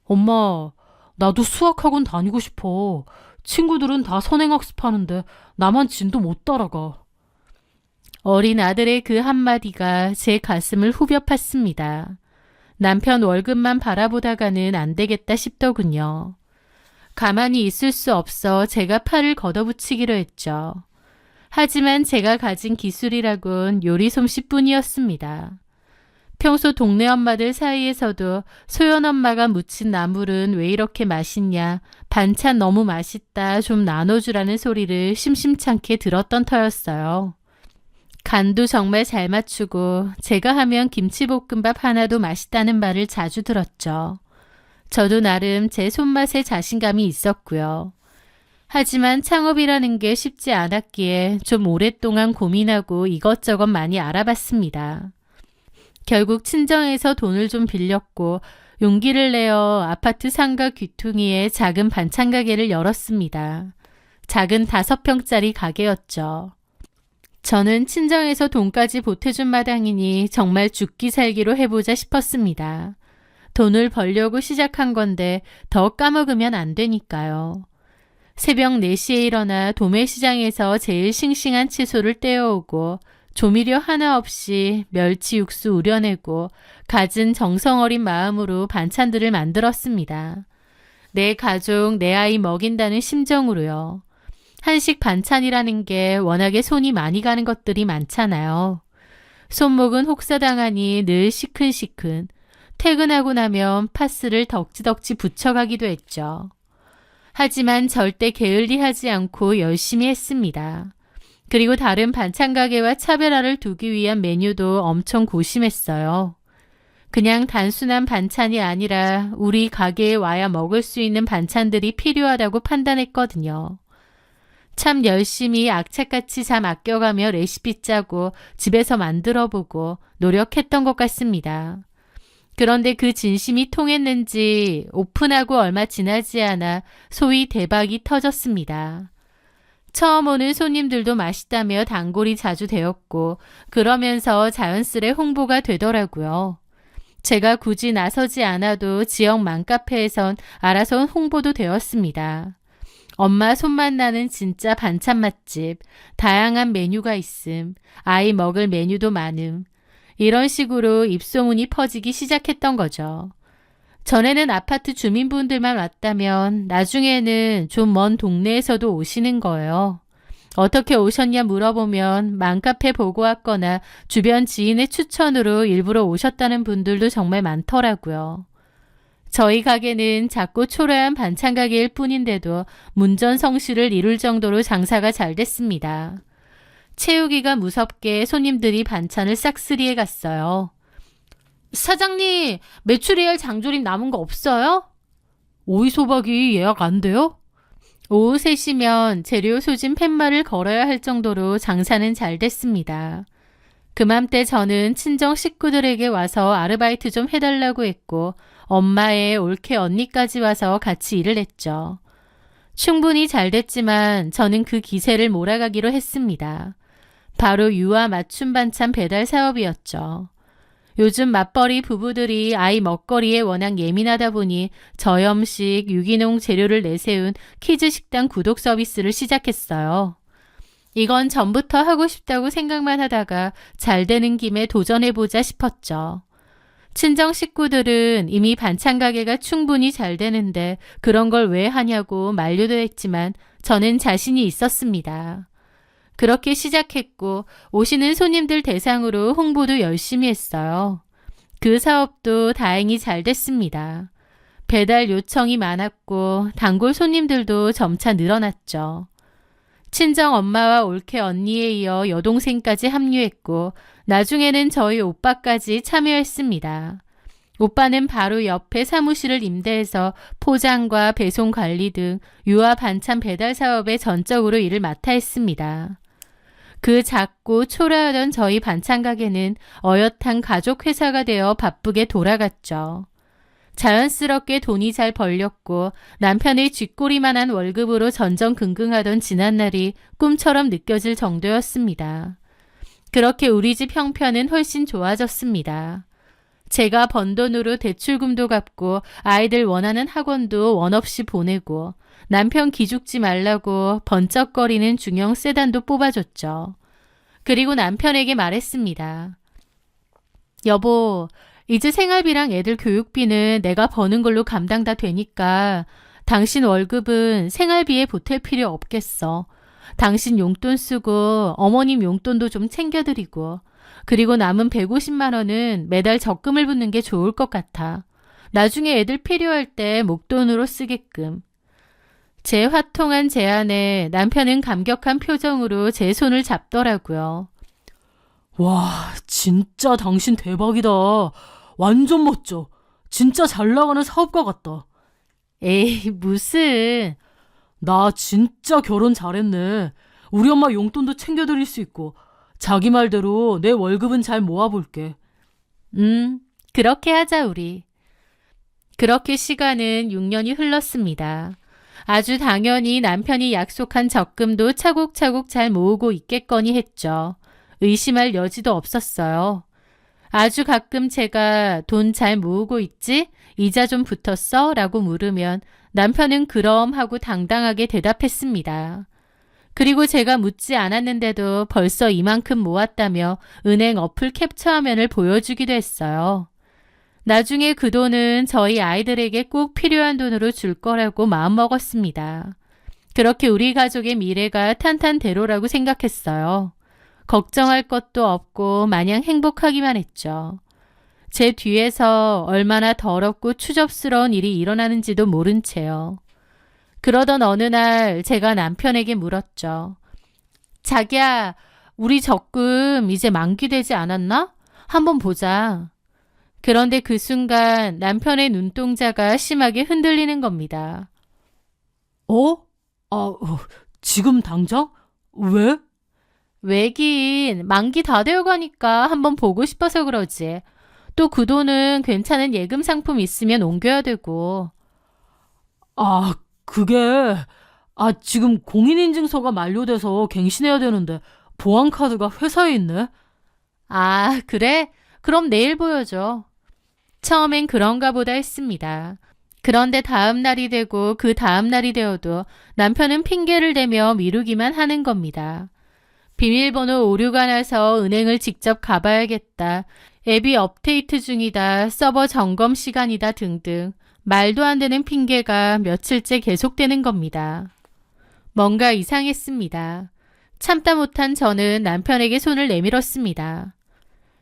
엄마, 나도 수학학원 다니고 싶어. 친구들은 다 선행학습하는데 나만 진도 못 따라가. 어린 아들의 그 한마디가 제 가슴을 후벼 팠습니다. 남편 월급만 바라보다가는 안 되겠다 싶더군요. 가만히 있을 수 없어 제가 팔을 걷어붙이기로 했죠. 하지만 제가 가진 기술이라곤 요리 솜씨뿐이었습니다. 평소 동네 엄마들 사이에서도 소연 엄마가 무친 나물은 왜 이렇게 맛있냐, 반찬 너무 맛있다, 좀 나눠주라는 소리를 심심찮게 들었던 터였어요. 간도 정말 잘 맞추고 제가 하면 김치볶음밥 하나도 맛있다는 말을 자주 들었죠. 저도 나름 제 손맛에 자신감이 있었고요. 하지만 창업이라는 게 쉽지 않았기에 좀 오랫동안 고민하고 이것저것 많이 알아봤습니다. 결국 친정에서 돈을 좀 빌렸고 용기를 내어 아파트 상가 귀퉁이에 작은 반찬 가게를 열었습니다. 작은 5평짜리 가게였죠. 저는 친정에서 돈까지 보태준 마당이니 정말 죽기 살기로 해보자 싶었습니다. 돈을 벌려고 시작한 건데 더 까먹으면 안 되니까요. 새벽 4시에 일어나 도매시장에서 제일 싱싱한 채소를 떼어오고 조미료 하나 없이 멸치 육수 우려내고 갖은 정성 어린 마음으로 반찬들을 만들었습니다. 내 가족, 내 아이 먹인다는 심정으로요. 한식 반찬이라는 게 워낙에 손이 많이 가는 것들이 많잖아요. 손목은 혹사당하니 늘 시큰시큰. 퇴근하고 나면 파스를 덕지덕지 붙여가기도 했죠. 하지만 절대 게을리하지 않고 열심히 했습니다. 그리고 다른 반찬 가게와 차별화를 두기 위한 메뉴도 엄청 고심했어요. 그냥 단순한 반찬이 아니라 우리 가게에 와야 먹을 수 있는 반찬들이 필요하다고 판단했거든요. 참 열심히 악착같이 잠 아껴가며 레시피 짜고 집에서 만들어보고 노력했던 것 같습니다. 그런데 그 진심이 통했는지 오픈하고 얼마 지나지 않아 소위 대박이 터졌습니다. 처음 오는 손님들도 맛있다며 단골이 자주 되었고 그러면서 자연스레 홍보가 되더라고요. 제가 굳이 나서지 않아도 지역 맘카페에선 알아서 홍보도 되었습니다. 엄마 손맛 나는 진짜 반찬 맛집, 다양한 메뉴가 있음, 아이 먹을 메뉴도 많음. 이런 식으로 입소문이 퍼지기 시작했던 거죠. 전에는 아파트 주민분들만 왔다면 나중에는 좀 먼 동네에서도 오시는 거예요. 어떻게 오셨냐 물어보면 맘카페 보고 왔거나 주변 지인의 추천으로 일부러 오셨다는 분들도 정말 많더라고요. 저희 가게는 작고 초라한 반찬 가게일 뿐인데도 문전성시를 이룰 정도로 장사가 잘 됐습니다. 채우기가 무섭게 손님들이 반찬을 싹쓸이해 갔어요. 사장님, 메추리알 장조림 남은 거 없어요? 오이소박이 예약 안 돼요? 오후 3시면 재료 소진 팻말을 걸어야 할 정도로 장사는 잘 됐습니다. 그맘때 저는 친정 식구들에게 와서 아르바이트 좀 해달라고 했고 엄마의 올케 언니까지 와서 같이 일을 했죠. 충분히 잘 됐지만 저는 그 기세를 몰아가기로 했습니다. 바로 유아 맞춤 반찬 배달 사업이었죠. 요즘 맞벌이 부부들이 아이 먹거리에 워낙 예민하다 보니 저염식 유기농 재료를 내세운 키즈 식당 구독 서비스를 시작했어요. 이건 전부터 하고 싶다고 생각만 하다가 잘 되는 김에 도전해보자 싶었죠. 친정 식구들은 이미 반찬 가게가 충분히 잘 되는데 그런 걸 왜 하냐고 만류도 했지만 저는 자신이 있었습니다. 그렇게 시작했고 오시는 손님들 대상으로 홍보도 열심히 했어요. 그 사업도 다행히 잘 됐습니다. 배달 요청이 많았고 단골 손님들도 점차 늘어났죠. 친정 엄마와 올케 언니에 이어 여동생까지 합류했고 나중에는 저희 오빠까지 참여했습니다. 오빠는 바로 옆에 사무실을 임대해서 포장과 배송 관리 등 유아 반찬 배달 사업에 전적으로 일을 맡아 했습니다. 그 작고 초라하던 저희 반찬 가게는 어엿한 가족 회사가 되어 바쁘게 돌아갔죠. 자연스럽게 돈이 잘 벌렸고 남편의 쥐꼬리만한 월급으로 전전긍긍하던 지난날이 꿈처럼 느껴질 정도였습니다. 그렇게 우리 집 형편은 훨씬 좋아졌습니다. 제가 번 돈으로 대출금도 갚고 아이들 원하는 학원도 원 없이 보내고 남편 기죽지 말라고 번쩍거리는 중형 세단도 뽑아줬죠. 그리고 남편에게 말했습니다. 여보, 이제 생활비랑 애들 교육비는 내가 버는 걸로 감당 다 되니까 당신 월급은 생활비에 보탤 필요 없겠어. 당신 용돈 쓰고 어머님 용돈도 좀 챙겨드리고 그리고 남은 150만 원은 매달 적금을 붓는 게 좋을 것 같아. 나중에 애들 필요할 때 목돈으로 쓰게끔. 제 화통한 제안에 남편은 감격한 표정으로 제 손을 잡더라고요. 와, 진짜 당신 대박이다. 완전 멋져. 진짜 잘 나가는 사업가 같다. 에이, 무슨. 나 진짜 결혼 잘했네. 우리 엄마 용돈도 챙겨드릴 수 있고 자기 말대로 내 월급은 잘 모아볼게. 그렇게 하자 우리. 그렇게 시간은 6년이 흘렀습니다. 아주 당연히 남편이 약속한 적금도 차곡차곡 잘 모으고 있겠거니 했죠. 의심할 여지도 없었어요. 아주 가끔 제가 돈 잘 모으고 있지? 이자 좀 붙었어? 라고 물으면 남편은 그럼 하고 당당하게 대답했습니다. 그리고 제가 묻지 않았는데도 벌써 이만큼 모았다며 은행 어플 캡처 화면을 보여주기도 했어요. 나중에 그 돈은 저희 아이들에게 꼭 필요한 돈으로 줄 거라고 마음먹었습니다. 그렇게 우리 가족의 미래가 탄탄대로라고 생각했어요. 걱정할 것도 없고 마냥 행복하기만 했죠. 제 뒤에서 얼마나 더럽고 추접스러운 일이 일어나는지도 모른 채요. 그러던 어느 날 제가 남편에게 물었죠. 자기야, 우리 적금 이제 만기되지 않았나? 한번 보자. 그런데 그 순간 남편의 눈동자가 심하게 흔들리는 겁니다. 지금 당장? 왜? 왜긴 만기 다 되어가니까 한번 보고 싶어서 그러지. 또 그 돈은 괜찮은 예금 상품 있으면 옮겨야 되고. 그게, 지금 공인인증서가 만료돼서 갱신해야 되는데, 보안카드가 회사에 있네? 아, 그래? 그럼 내일 보여줘. 처음엔 그런가 보다 했습니다. 그런데 다음 날이 되고 그 다음 날이 되어도 남편은 핑계를 대며 미루기만 하는 겁니다. 비밀번호 오류가 나서 은행을 직접 가봐야겠다. 앱이 업데이트 중이다. 서버 점검 시간이다 등등. 말도 안 되는 핑계가 며칠째 계속되는 겁니다. 뭔가 이상했습니다. 참다 못한 저는 남편에게 손을 내밀었습니다.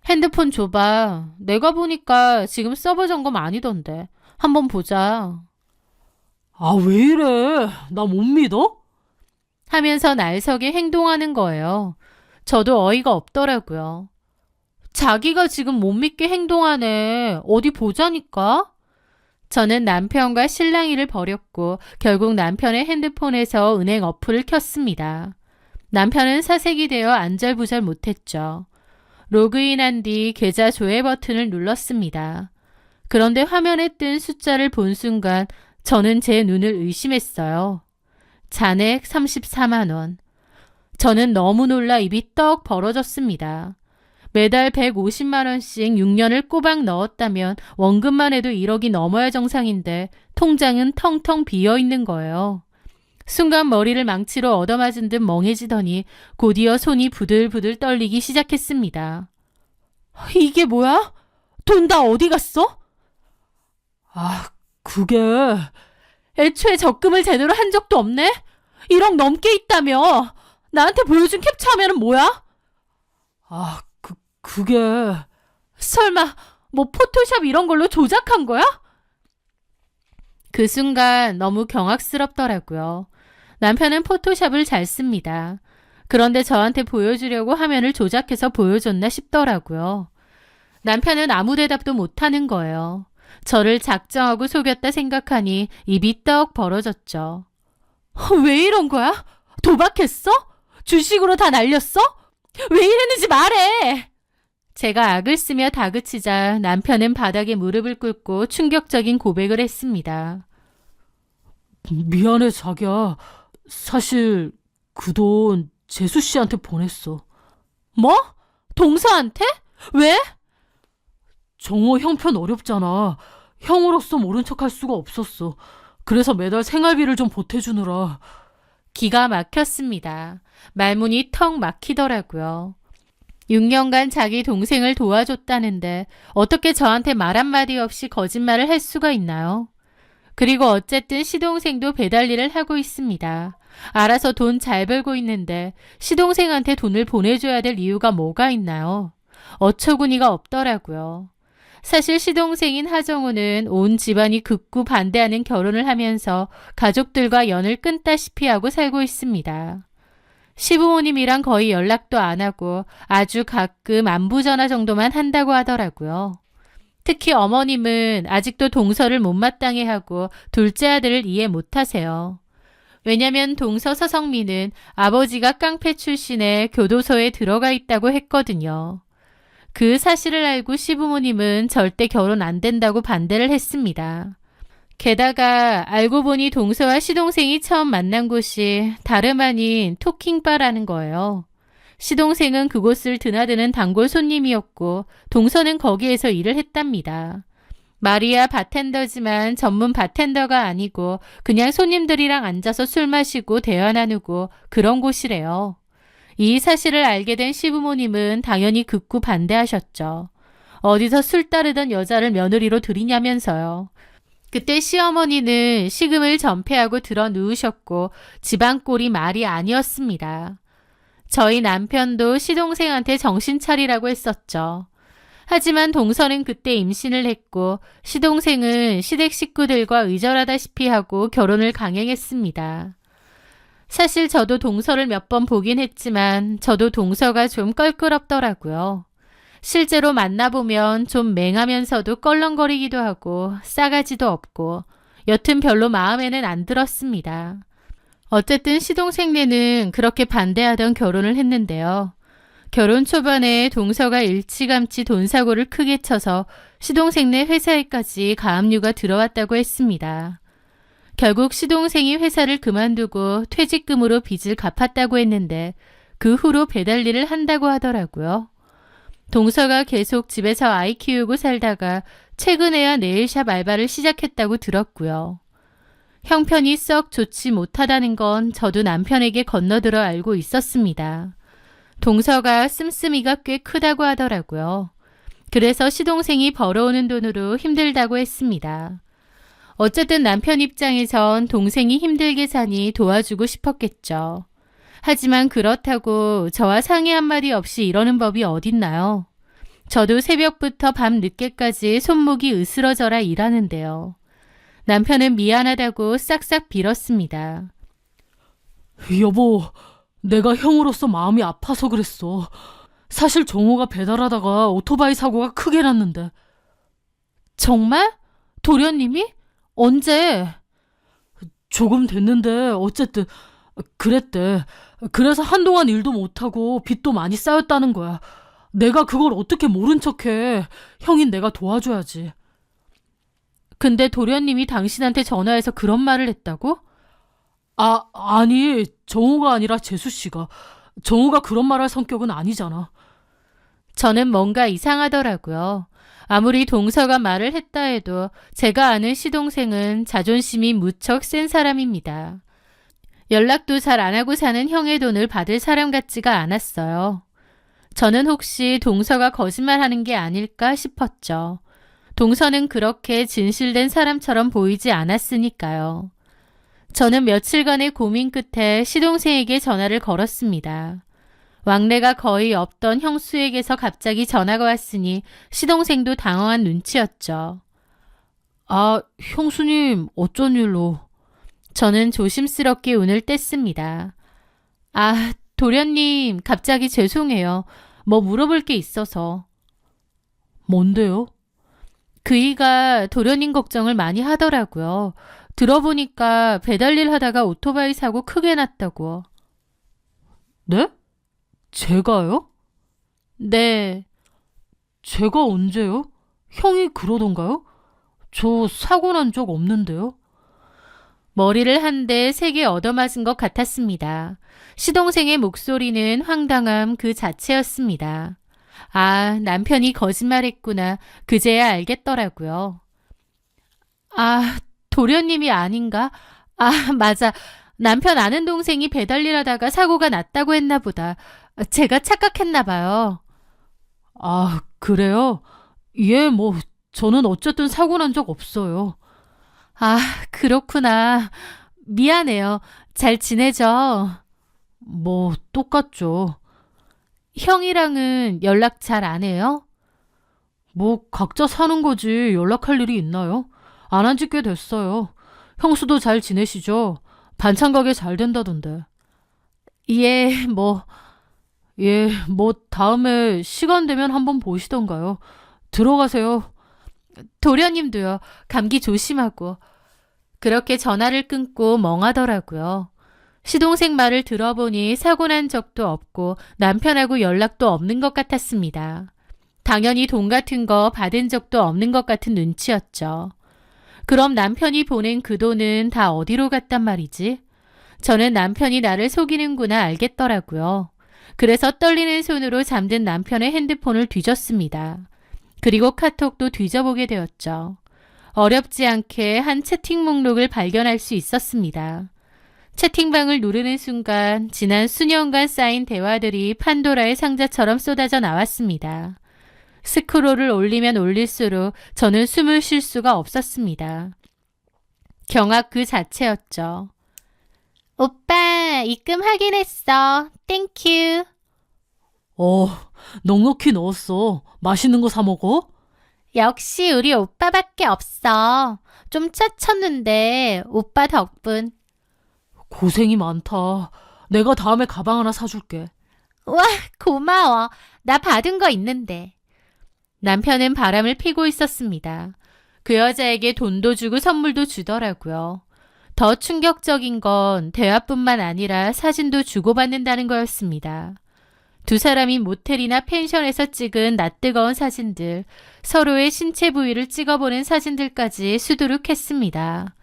핸드폰 줘봐. 내가 보니까 지금 서버 점검 아니던데. 한번 보자. 왜 이래? 나 못 믿어? 하면서 날석에 행동하는 거예요. 저도 어이가 없더라고요. 자기가 지금 못 믿게 행동하네. 어디 보자니까. 저는 남편과 실랑이를 벌였고 결국 남편의 핸드폰에서 은행 어플을 켰습니다. 남편은 사색이 되어 안절부절 못했죠. 로그인한 뒤 계좌 조회 버튼을 눌렀습니다. 그런데 화면에 뜬 숫자를 본 순간 저는 제 눈을 의심했어요. 잔액 34만 원. 저는 너무 놀라 입이 떡 벌어졌습니다. 매달 150만 원씩 6년을 꼬박 넣었다면 원금만 해도 1억이 넘어야 정상인데 통장은 텅텅 비어 있는 거예요. 순간 머리를 망치로 얻어맞은 듯 멍해지더니 곧이어 손이 부들부들 떨리기 시작했습니다. 이게 뭐야? 돈 다 어디 갔어? 그게, 애초에 적금을 제대로 한 적도 없네? 1억 넘게 있다며? 나한테 보여준 캡처 화면은 뭐야? 그게, 설마 뭐 포토샵 이런 걸로 조작한 거야? 그 순간 너무 경악스럽더라고요. 남편은 포토샵을 잘 씁니다. 그런데 저한테 보여주려고 화면을 조작해서 보여줬나 싶더라고요. 남편은 아무 대답도 못하는 거예요. 저를 작정하고 속였다 생각하니 입이 떡 벌어졌죠. 왜 이런 거야? 도박했어? 주식으로 다 날렸어? 왜 이랬는지 말해! 제가 악을 쓰며 다그치자 남편은 바닥에 무릎을 꿇고 충격적인 고백을 했습니다. 미안해, 자기야. 사실, 그 돈 재수 씨한테 보냈어. 뭐? 동서한테? 왜? 정호 형편 어렵잖아. 형으로서 모른 척할 수가 없었어. 그래서 매달 생활비를 좀 보태주느라. 기가 막혔습니다. 말문이 턱 막히더라고요. 6년간 자기 동생을 도와줬다는데 어떻게 저한테 말 한마디 없이 거짓말을 할 수가 있나요? 그리고 어쨌든 시동생도 배달 일을 하고 있습니다. 알아서 돈 잘 벌고 있는데 시동생한테 돈을 보내줘야 될 이유가 뭐가 있나요? 어처구니가 없더라고요. 사실 시동생인 하정우는 온 집안이 극구 반대하는 결혼을 하면서 가족들과 연을 끊다시피 하고 살고 있습니다. 시부모님이랑 거의 연락도 안 하고 아주 가끔 안부 전화 정도만 한다고 하더라고요. 특히 어머님은 아직도 동서를 못마땅해 하고 둘째 아들을 이해 못하세요. 왜냐면 동서 서성민은 아버지가 깡패 출신의 교도소에 들어가 있다고 했거든요. 그 사실을 알고 시부모님은 절대 결혼 안 된다고 반대를 했습니다. 게다가 알고 보니 동서와 시동생이 처음 만난 곳이 다름 아닌 토킹바라는 거예요. 시동생은 그곳을 드나드는 단골 손님이었고 동서는 거기에서 일을 했답니다. 마리아 바텐더지만 전문 바텐더가 아니고 그냥 손님들이랑 앉아서 술 마시고 대화 나누고 그런 곳이래요. 이 사실을 알게 된 시부모님은 당연히 극구 반대하셨죠. 어디서 술 따르던 여자를 며느리로 들이냐면서요. 그때 시어머니는 식음을 전폐하고 들어 누우셨고 집안 꼴이 말이 아니었습니다. 저희 남편도 시동생한테 정신 차리라고 했었죠. 하지만 동서는 그때 임신을 했고 시동생은 시댁 식구들과 의절하다시피 하고 결혼을 강행했습니다. 사실 저도 동서를 몇 번 보긴 했지만 저도 동서가 좀 껄끄럽더라고요. 실제로 만나보면 좀 맹하면서도 껄렁거리기도 하고 싸가지도 없고 여튼 별로 마음에는 안 들었습니다. 어쨌든 시동생네는 그렇게 반대하던 결혼을 했는데요. 결혼 초반에 동서가 일찌감치 돈 사고를 크게 쳐서 시동생네 회사에까지 가압류가 들어왔다고 했습니다. 결국 시동생이 회사를 그만두고 퇴직금으로 빚을 갚았다고 했는데 그 후로 배달 일을 한다고 하더라고요. 동서가 계속 집에서 아이 키우고 살다가 최근에야 네일샵 알바를 시작했다고 들었고요. 형편이 썩 좋지 못하다는 건 저도 남편에게 건너들어 알고 있었습니다. 동서가 씀씀이가 꽤 크다고 하더라고요. 그래서 시동생이 벌어오는 돈으로 힘들다고 했습니다. 어쨌든 남편 입장에선 동생이 힘들게 사니 도와주고 싶었겠죠. 하지만 그렇다고 저와 상의 한마디 없이 이러는 법이 어딨나요? 저도 새벽부터 밤 늦게까지 손목이 으스러져라 일하는데요. 남편은 미안하다고 싹싹 빌었습니다. 여보, 내가 형으로서 마음이 아파서 그랬어. 사실 정호가 배달하다가 오토바이 사고가 크게 났는데. 정말? 도련님이? 언제? 조금 됐는데 어쨌든 그랬대. 그래서 한동안 일도 못하고 빚도 많이 쌓였다는 거야. 내가 그걸 어떻게 모른 척해. 형인 내가 도와줘야지. 근데 도련님이 당신한테 전화해서 그런 말을 했다고? 아니, 정우가 아니라 재수씨가. 정우가 그런 말할 성격은 아니잖아. 저는 뭔가 이상하더라고요. 아무리 동서가 말을 했다 해도 제가 아는 시동생은 자존심이 무척 센 사람입니다. 연락도 잘 안 하고 사는 형의 돈을 받을 사람 같지가 않았어요. 저는 혹시 동서가 거짓말하는 게 아닐까 싶었죠. 동서는 그렇게 진실된 사람처럼 보이지 않았으니까요. 저는 며칠간의 고민 끝에 시동생에게 전화를 걸었습니다. 왕래가 거의 없던 형수에게서 갑자기 전화가 왔으니 시동생도 당황한 눈치였죠. 형수님, 어쩐 일로? 저는 조심스럽게 운을 뗐습니다. 도련님, 갑자기 죄송해요. 뭐 물어볼 게 있어서. 뭔데요? 그이가 도련님 걱정을 많이 하더라고요. 들어보니까 배달일 하다가 오토바이 사고 크게 났다고. 네? 제가요? 네. 제가 언제요? 형이 그러던가요? 저 사고 난 적 없는데요? 머리를 한 대 세게 얻어맞은 것 같았습니다. 시동생의 목소리는 황당함 그 자체였습니다. 남편이 거짓말했구나. 그제야 알겠더라고요. 도련님이 아닌가? 맞아. 남편 아는 동생이 배달일 하다가 사고가 났다고 했나 보다. 제가 착각했나 봐요. 그래요? 예, 저는 어쨌든 사고 난 적 없어요. 그렇구나. 미안해요. 잘 지내죠? 똑같죠. 형이랑은 연락 잘 안 해요? 각자 사는 거지 연락할 일이 있나요? 안 한 지 꽤 됐어요. 형수도 잘 지내시죠? 반찬 가게 잘 된다던데. 예, 다음에 시간 되면 한번 보시던가요. 들어가세요. 도련님도요. 감기 조심하고. 그렇게 전화를 끊고 멍하더라고요. 시동생 말을 들어보니 사고 난 적도 없고 남편하고 연락도 없는 것 같았습니다. 당연히 돈 같은 거 받은 적도 없는 것 같은 눈치였죠. 그럼 남편이 보낸 그 돈은 다 어디로 갔단 말이지? 저는 남편이 나를 속이는구나 알겠더라고요. 그래서 떨리는 손으로 잠든 남편의 핸드폰을 뒤졌습니다. 그리고 카톡도 뒤져보게 되었죠. 어렵지 않게 한 채팅 목록을 발견할 수 있었습니다. 채팅방을 누르는 순간 지난 수년간 쌓인 대화들이 판도라의 상자처럼 쏟아져 나왔습니다. 스크롤을 올리면 올릴수록 저는 숨을 쉴 수가 없었습니다. 경악 그 자체였죠. 오빠, 입금 확인했어. 땡큐. 넉넉히 넣었어. 맛있는 거 사 먹어? 역시 우리 오빠밖에 없어. 좀 짜쳤는데 오빠 덕분. 고생이 많다. 내가 다음에 가방 하나 사줄게. 와, 고마워. 나 받은 거 있는데. 남편은 바람을 피고 있었습니다. 그 여자에게 돈도 주고 선물도 주더라고요. 더 충격적인 건 대화뿐만 아니라 사진도 주고받는다는 거였습니다. 두 사람이 모텔이나 펜션에서 찍은 낯뜨거운 사진들, 서로의 신체 부위를 찍어보는 사진들까지 수두룩했습니다.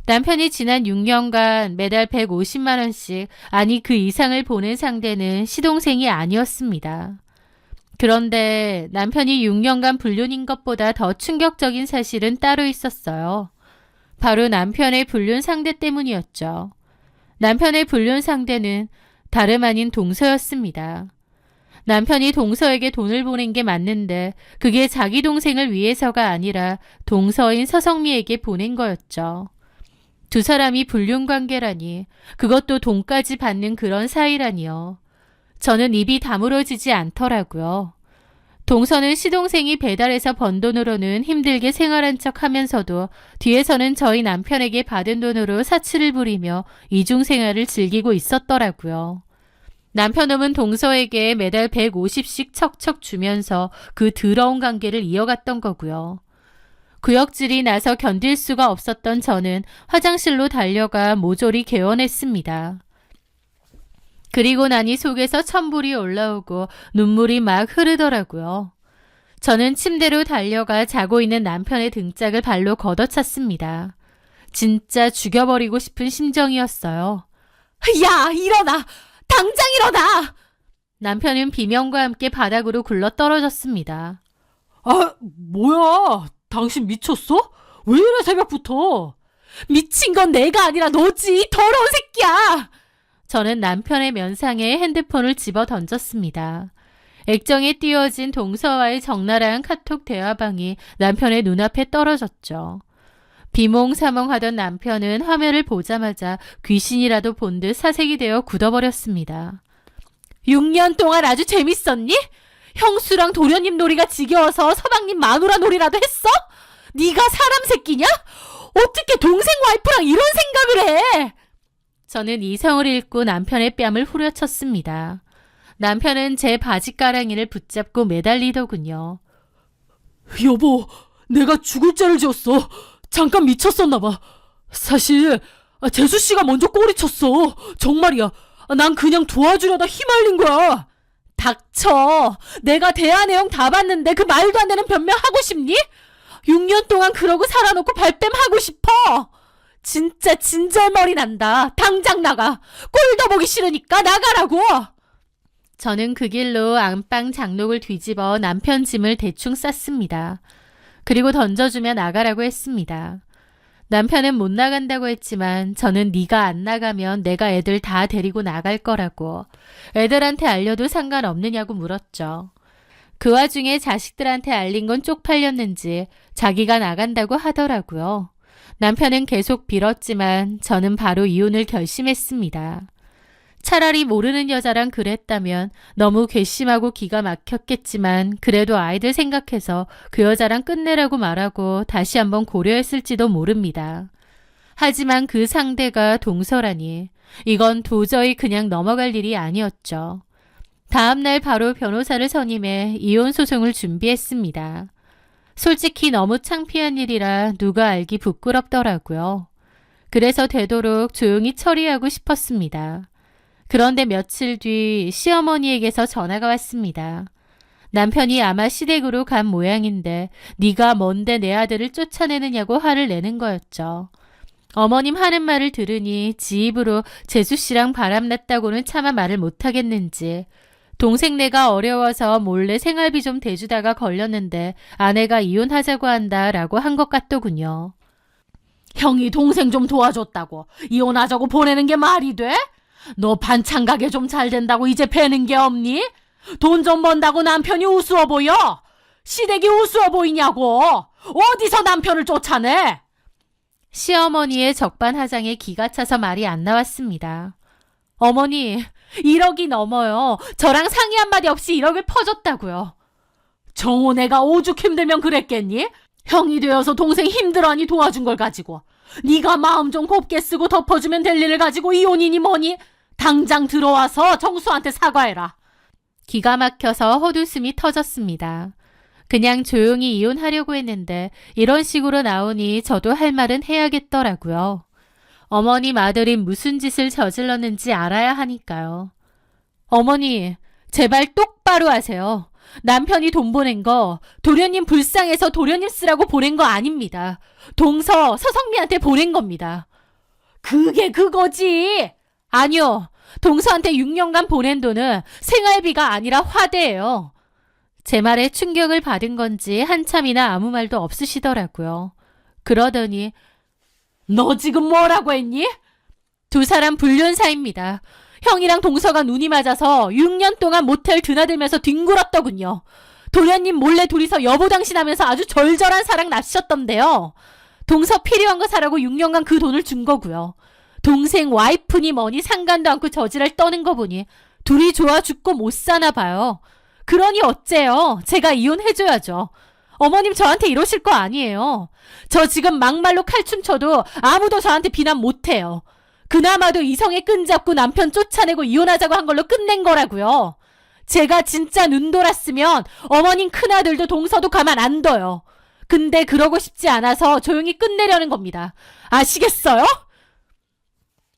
남편이 지난 6년간 매달 150만 원씩, 아니 그 이상을 보낸 상대는 시동생이 아니었습니다. 그런데 남편이 6년간 불륜인 것보다 더 충격적인 사실은 따로 있었어요. 바로 남편의 불륜 상대 때문이었죠. 남편의 불륜 상대는 다름 아닌 동서였습니다. 남편이 동서에게 돈을 보낸 게 맞는데 그게 자기 동생을 위해서가 아니라 동서인 서성미에게 보낸 거였죠. 두 사람이 불륜 관계라니, 그것도 돈까지 받는 그런 사이라니요. 저는 입이 다물어지지 않더라고요. 동서는 시동생이 배달해서 번 돈으로는 힘들게 생활한 척 하면서도 뒤에서는 저희 남편에게 받은 돈으로 사치를 부리며 이중생활을 즐기고 있었더라고요. 남편놈은 동서에게 매달 150씩 척척 주면서 그 더러운 관계를 이어갔던 거고요. 구역질이 나서 견딜 수가 없었던 저는 화장실로 달려가 모조리 개원했습니다. 그리고 나니 속에서 천불이 올라오고 눈물이 막 흐르더라고요. 저는 침대로 달려가 자고 있는 남편의 등짝을 발로 걷어찼습니다. 진짜 죽여버리고 싶은 심정이었어요. 야, 일어나! 당장 일어나! 남편은 비명과 함께 바닥으로 굴러 떨어졌습니다. 뭐야? 당신 미쳤어? 왜 이래 새벽부터? 미친 건 내가 아니라 너지, 더러운 새끼야! 저는 남편의 면상에 핸드폰을 집어 던졌습니다. 액정에 띄워진 동서와의 적나라한 카톡 대화방이 남편의 눈앞에 떨어졌죠. 비몽사몽하던 남편은 화면을 보자마자 귀신이라도 본 듯 사색이 되어 굳어버렸습니다. 6년 동안 아주 재밌었니? 형수랑 도련님 놀이가 지겨워서 서방님 마누라 놀이라도 했어? 네가 사람 새끼냐? 어떻게 동생 와이프랑 이런 생각을 해? 저는 이성을 잃고 남편의 뺨을 후려쳤습니다. 남편은 제 바지가랑이를 붙잡고 매달리더군요. 여보, 내가 죽을 죄를 지었어. 잠깐 미쳤었나 봐. 사실 재수 씨가 먼저 꼬리쳤어. 정말이야. 난 그냥 도와주려다 휘말린 거야. 닥쳐. 내가 대화 내용 다 봤는데 그 말도 안 되는 변명하고 싶니? 6년 동안 그러고 살아놓고 발뺌 하고 싶어. 진짜 진절머리 난다. 당장 나가. 꼴도 보기 싫으니까 나가라고. 저는 그 길로 안방 장록을 뒤집어 남편 짐을 대충 쌌습니다. 그리고 던져주며 나가라고 했습니다. 남편은 못 나간다고 했지만 저는 네가 안 나가면 내가 애들 다 데리고 나갈 거라고, 애들한테 알려도 상관없느냐고 물었죠. 그 와중에 자식들한테 알린 건 쪽팔렸는지 자기가 나간다고 하더라고요. 남편은 계속 빌었지만 저는 바로 이혼을 결심했습니다. 차라리 모르는 여자랑 그랬다면 너무 괘씸하고 기가 막혔겠지만 그래도 아이들 생각해서 그 여자랑 끝내라고 말하고 다시 한번 고려했을지도 모릅니다. 하지만 그 상대가 동서라니, 이건 도저히 그냥 넘어갈 일이 아니었죠. 다음날 바로 변호사를 선임해 이혼 소송을 준비했습니다. 솔직히 너무 창피한 일이라 누가 알기 부끄럽더라고요. 그래서 되도록 조용히 처리하고 싶었습니다. 그런데 며칠 뒤 시어머니에게서 전화가 왔습니다. 남편이 아마 시댁으로 간 모양인데 네가 뭔데 내 아들을 쫓아내느냐고 화를 내는 거였죠. 어머님 하는 말을 들으니 지 입으로 재수씨랑 바람났다고는 차마 말을 못하겠는지 동생네가 어려워서 몰래 생활비 좀 대주다가 걸렸는데 아내가 이혼하자고 한다라고 한 것 같더군요. 형이 동생 좀 도와줬다고 이혼하자고 보내는 게 말이 돼? 너 반찬 가게 좀 잘 된다고 이제 배는 게 없니? 돈 좀 번다고 남편이 우스워 보여? 시댁이 우스워 보이냐고? 어디서 남편을 쫓아내? 시어머니의 적반하장에 기가 차서 말이 안 나왔습니다. 어머니, 1억이 넘어요. 저랑 상의 한마디 없이 1억을 퍼줬다고요. 정호 내가 오죽 힘들면 그랬겠니? 형이 되어서 동생 힘들어하니 도와준 걸 가지고 네가 마음 좀 곱게 쓰고 덮어주면 될 일을 가지고 이혼이니 뭐니? 당장 들어와서 정수한테 사과해라. 기가 막혀서 헛웃음이 터졌습니다. 그냥 조용히 이혼하려고 했는데 이런 식으로 나오니 저도 할 말은 해야겠더라고요. 어머님 아들이 무슨 짓을 저질렀는지 알아야 하니까요. 어머니, 제발 똑바로 하세요. 남편이 돈 보낸 거 도련님 불쌍해서 도련님 쓰라고 보낸 거 아닙니다. 동서 서성미한테 보낸 겁니다. 그게 그거지. 아니요. 동서한테 6년간 보낸 돈은 생활비가 아니라 화대예요. 제 말에 충격을 받은 건지 한참이나 아무 말도 없으시더라고요. 그러더니 너 지금 뭐라고 했니? 2사람 불륜 사이입니다. 형이랑 동서가 눈이 맞아서 6년 동안 모텔 드나들면서 뒹굴었더군요. 도련님 몰래 둘이서 여보 당신하면서 아주 절절한 사랑 납셨던데요. 동서 필요한 거 사라고 6년간 그 돈을 준 거고요. 동생 와이프니 뭐니 상관도 않고 저지랄 떠는 거 보니 둘이 좋아 죽고 못 사나 봐요. 그러니 어째요? 제가 이혼해줘야죠. 어머님 저한테 이러실 거 아니에요. 저 지금 막말로 칼춤 춰도 아무도 저한테 비난 못해요. 그나마도 이성에 끈잡고 남편 쫓아내고 이혼하자고 한 걸로 끝낸 거라고요. 제가 진짜 눈 돌았으면 어머님 큰아들도 동서도 가만 안 둬요. 근데 그러고 싶지 않아서 조용히 끝내려는 겁니다. 아시겠어요?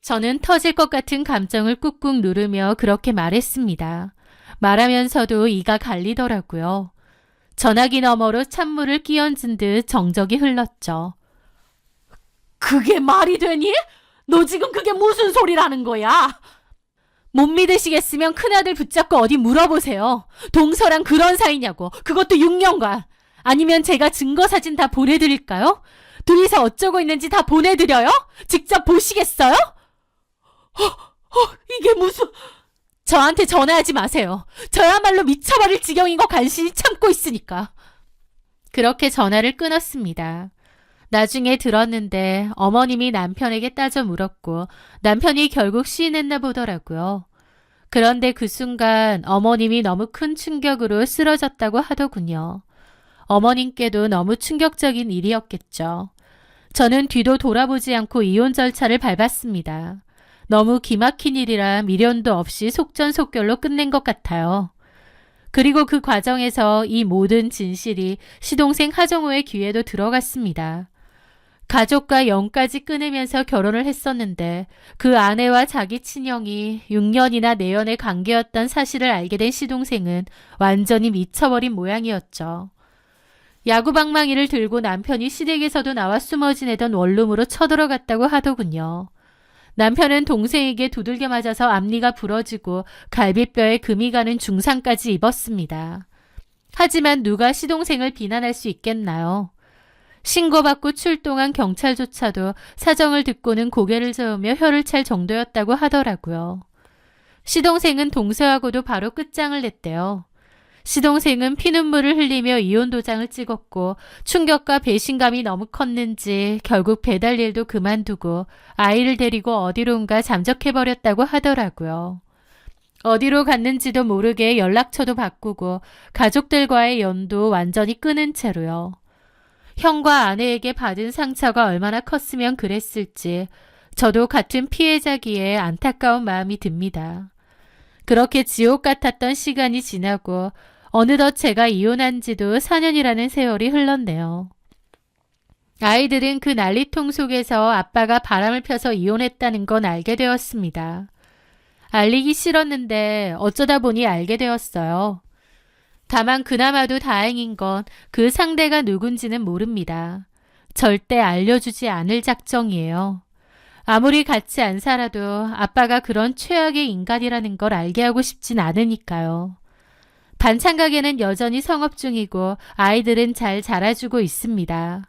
저는 터질 것 같은 감정을 꾹꾹 누르며 그렇게 말했습니다. 말하면서도 이가 갈리더라고요. 전화기 너머로 찬물을 끼얹은 듯 정적이 흘렀죠. 그게 말이 되니? 너 지금 그게 무슨 소리라는 거야? 못 믿으시겠으면 큰아들 붙잡고 어디 물어보세요. 동서랑 그런 사이냐고. 그것도 6년간. 아니면 제가 증거 사진 다 보내드릴까요? 둘이서 어쩌고 있는지 다 보내드려요? 직접 보시겠어요? 이게 무슨... 저한테 전화하지 마세요. 저야말로 미쳐버릴 지경인 거 간신히 참고 있으니까. 그렇게 전화를 끊었습니다. 나중에 들었는데 어머님이 남편에게 따져 물었고 남편이 결국 시인했나 보더라고요. 그런데 그 순간 어머님이 너무 큰 충격으로 쓰러졌다고 하더군요. 어머님께도 너무 충격적인 일이었겠죠. 저는 뒤도 돌아보지 않고 이혼 절차를 밟았습니다. 너무 기막힌 일이라 미련도 없이 속전속결로 끝낸 것 같아요. 그리고 그 과정에서 이 모든 진실이 시동생 하정우의 귀에도 들어갔습니다. 가족과 영까지 끊으면서 결혼을 했었는데 그 아내와 자기 친형이 6년이나 내연의 관계였던 사실을 알게 된 시동생은 완전히 미쳐버린 모양이었죠. 야구방망이를 들고 남편이 시댁에서도 나와 숨어 지내던 원룸으로 쳐들어갔다고 하더군요. 남편은 동생에게 두들겨 맞아서 앞니가 부러지고 갈비뼈에 금이 가는 중상까지 입었습니다. 하지만 누가 시동생을 비난할 수 있겠나요? 신고받고 출동한 경찰조차도 사정을 듣고는 고개를 저으며 혀를 찰 정도였다고 하더라고요. 시동생은 동서하고도 바로 끝장을 냈대요. 시동생은 피눈물을 흘리며 이혼 도장을 찍었고 충격과 배신감이 너무 컸는지 결국 배달 일도 그만두고 아이를 데리고 어디론가 잠적해버렸다고 하더라고요. 어디로 갔는지도 모르게 연락처도 바꾸고 가족들과의 연도 완전히 끊은 채로요. 형과 아내에게 받은 상처가 얼마나 컸으면 그랬을지 저도 같은 피해자기에 안타까운 마음이 듭니다. 그렇게 지옥 같았던 시간이 지나고 어느덧 제가 이혼한 지도 4년이라는 세월이 흘렀네요. 아이들은 그 난리통 속에서 아빠가 바람을 펴서 이혼했다는 건 알게 되었습니다. 알리기 싫었는데 어쩌다 보니 알게 되었어요. 다만 그나마도 다행인 건 그 상대가 누군지는 모릅니다. 절대 알려주지 않을 작정이에요. 아무리 같이 안 살아도 아빠가 그런 최악의 인간이라는 걸 알게 하고 싶진 않으니까요. 반찬 가게는 여전히 성업 중이고 아이들은 잘 자라주고 있습니다.